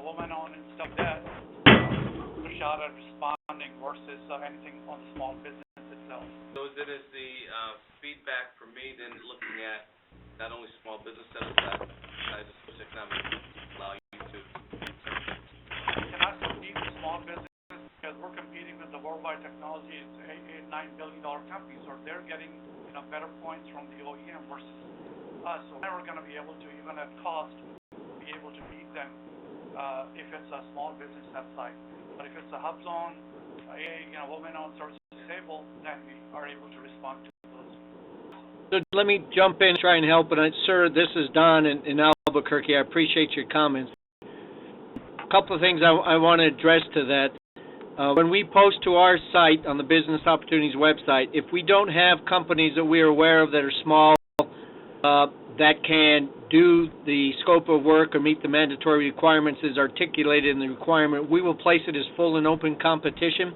woman-owned and stuff like that, a shot at responding versus anything on the small business itself. So then is the feedback for me then looking at not only small business setup, but the socioeconomic allow you to? We cannot compete with small business because we're competing with the Worldwide Technology. It's $8-9 billion companies, so they're getting better points from the OEM versus us. So we're never going to be able to, even at cost, be able to beat them if it's a small business that side. But if it's a hub zone, women-owned, service disabled, then we are able to respond to those. So let me jump in and try and help. And sir, this is Don in Albuquerque. I appreciate your comments. A couple of things I want to address to that. When we post to our site on the Business Opportunities website, if we don't have companies that we are aware of that are small, that can do the scope of work or meet the mandatory requirements as articulated in the requirement, we will place it as full and open competition.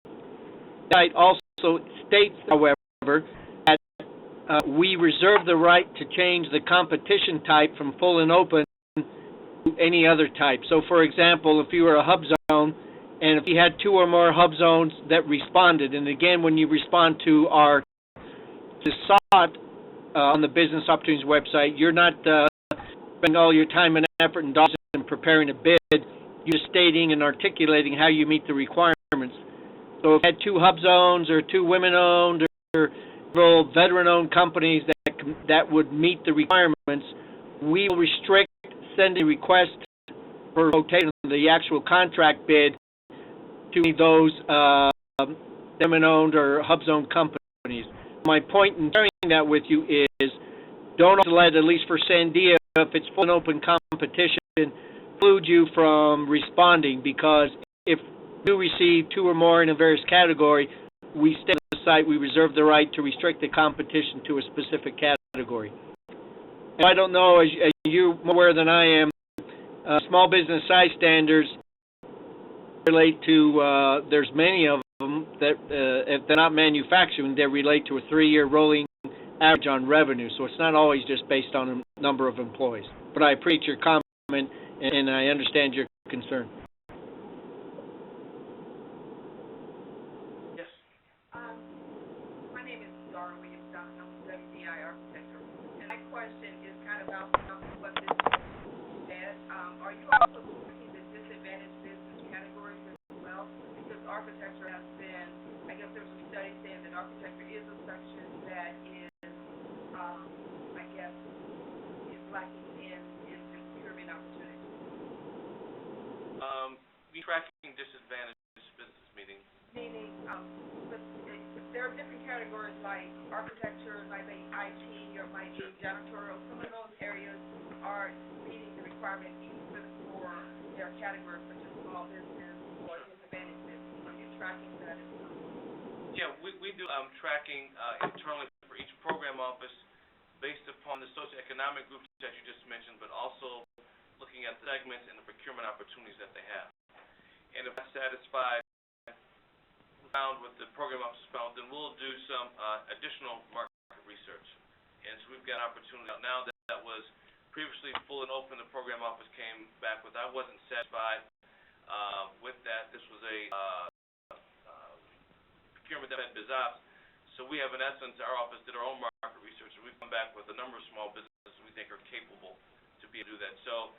The site also states, however, that we reserve the right to change the competition type from full and open to any other type. So, for example, if you were a hub zone, and if you had 2 or more hub zones that responded, and again, when you respond to our sought on the Business Opportunities website, you're not spending all your time and effort and dollars in preparing a bid. You're just stating and articulating how you meet the requirements. So if you had 2 hub zones or 2 women-owned or several veteran-owned companies that would meet the requirements, we will restrict sending requests for quotation of the actual contract bid to those women-owned or hub-zone companies. My point in sharing that with you is don't let, at least for Sandia, if it's full and open competition, exclude you from responding, because if you receive 2 or more in a various category, we state on the site we reserve the right to restrict the competition to a specific category. And I don't know, as you're more aware than I am, small business size standards relate to, there's many of them that, if they're not manufacturing, they relate to a 3-year rolling average on revenue. So it's not always just based on a number of employees. But I appreciate your comment, and I understand your concern. Yes. My name is Dara Williams. I'm with MBDA Architecture. And my question is kind of about what this said. Are you also looking at disadvantaged business categories as well? Because architecture has been, I guess there's a study saying that architecture is a section that is, I guess, is lacking in the procurement opportunities. We tracking disadvantaged business meaning, but there are different categories like architecture, might be IT, or might be janitorial. Some of those areas are meeting the requirement even for their categories, such as small business or disadvantaged business. Are you tracking that as well? Yeah, we do tracking internally for each program office based upon the socioeconomic groups that you just mentioned, but also looking at the segments and the procurement opportunities that they have. And if not satisfied, found what the program office found, then we'll do some additional market research. And so we've got an opportunity now that was previously full and open. The program office came back with, I wasn't satisfied with that. This was a procurement that had biz ops. So we have, in essence, our office did our own market research, and we've come back with a number of small businesses we think are capable to be able to do that. So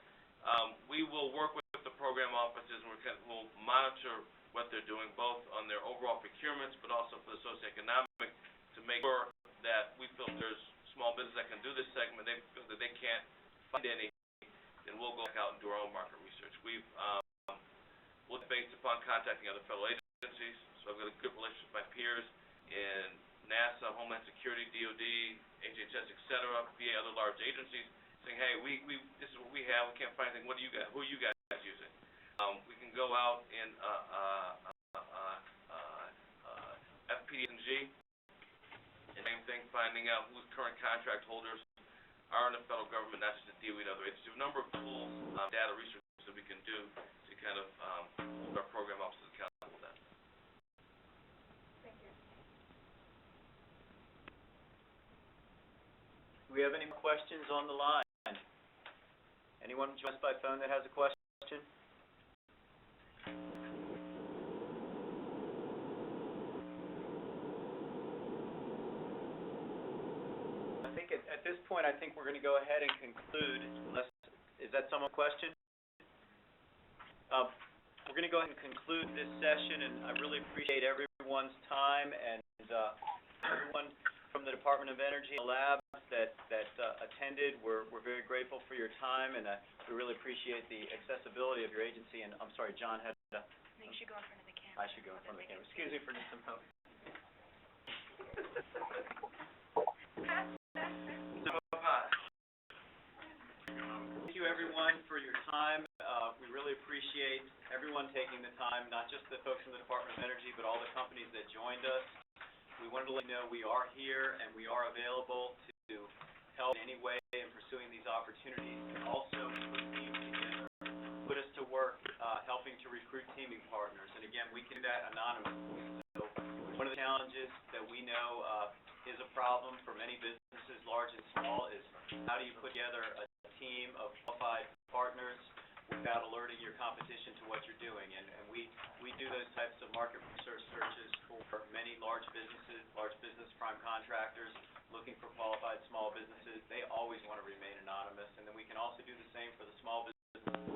we will work with the program offices, and we'll monitor what they're doing, both on their overall procurements, but also for the socioeconomic, to make sure that we feel there's small business that can do this segment, they feel that they can't find any, then we'll go back out and do our own market research. We've looked based upon contacting other federal agencies, so I've got a good relationship with my peers in NASA, Homeland Security, DOD, HHS, et cetera, VA, other large agencies, saying, hey, this is what we have, we can't find anything, who are you guys using? We can go out in FPD&G, and same thing, finding out who current contract holders are in the federal government, not just the DOE and other agencies. A number of tools, data research that we can do to kind of hold our program officers accountable to that. Thank you. Do we have any more questions on the line? Anyone joined us by phone that has a question? I think at this point, I think we're going to go ahead and conclude. Is that someone's question? We're going to go ahead and conclude this session, and I really appreciate everyone's time and everyone from the Department of Energy and the labs that attended. We're very grateful for your time, and we really appreciate the accessibility of your agency. And I'm sorry, John had to... You should go in front of the camera. I should go in front of the camera. Excuse me for just a moment. Thank you, everyone, for your time. We really appreciate everyone taking the time, not just the folks in the Department of Energy, but all the companies that joined us. We wanted to let you know we are here and we are available to help in any way in pursuing these opportunities, and also put teams together, put us to work helping to recruit teaming partners. And again, we can do that anonymously. So one of the challenges that we know is a problem for many businesses, large and small, is how do you put together a team of qualified partners without alerting your competition to what you're doing. And we do those types of market research searches for many large business prime contractors looking for qualified small businesses. They always want to remain anonymous, and then we can also do the same for the small businesses.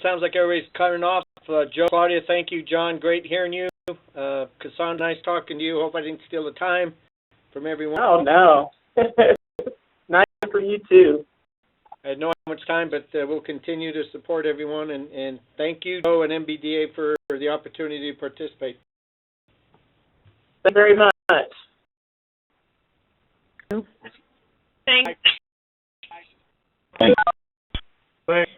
Sounds like everybody's cutting off. Joe, Claudia, thank you. John, great hearing you. Cassandra, nice talking to you. Hope I didn't steal the time from everyone. Oh, no. Nice for you, too. I had no much time, but we'll continue to support everyone. And thank you, Joe and MBDA, for the opportunity to participate. Thank you very much. Thanks. Thanks. Thanks.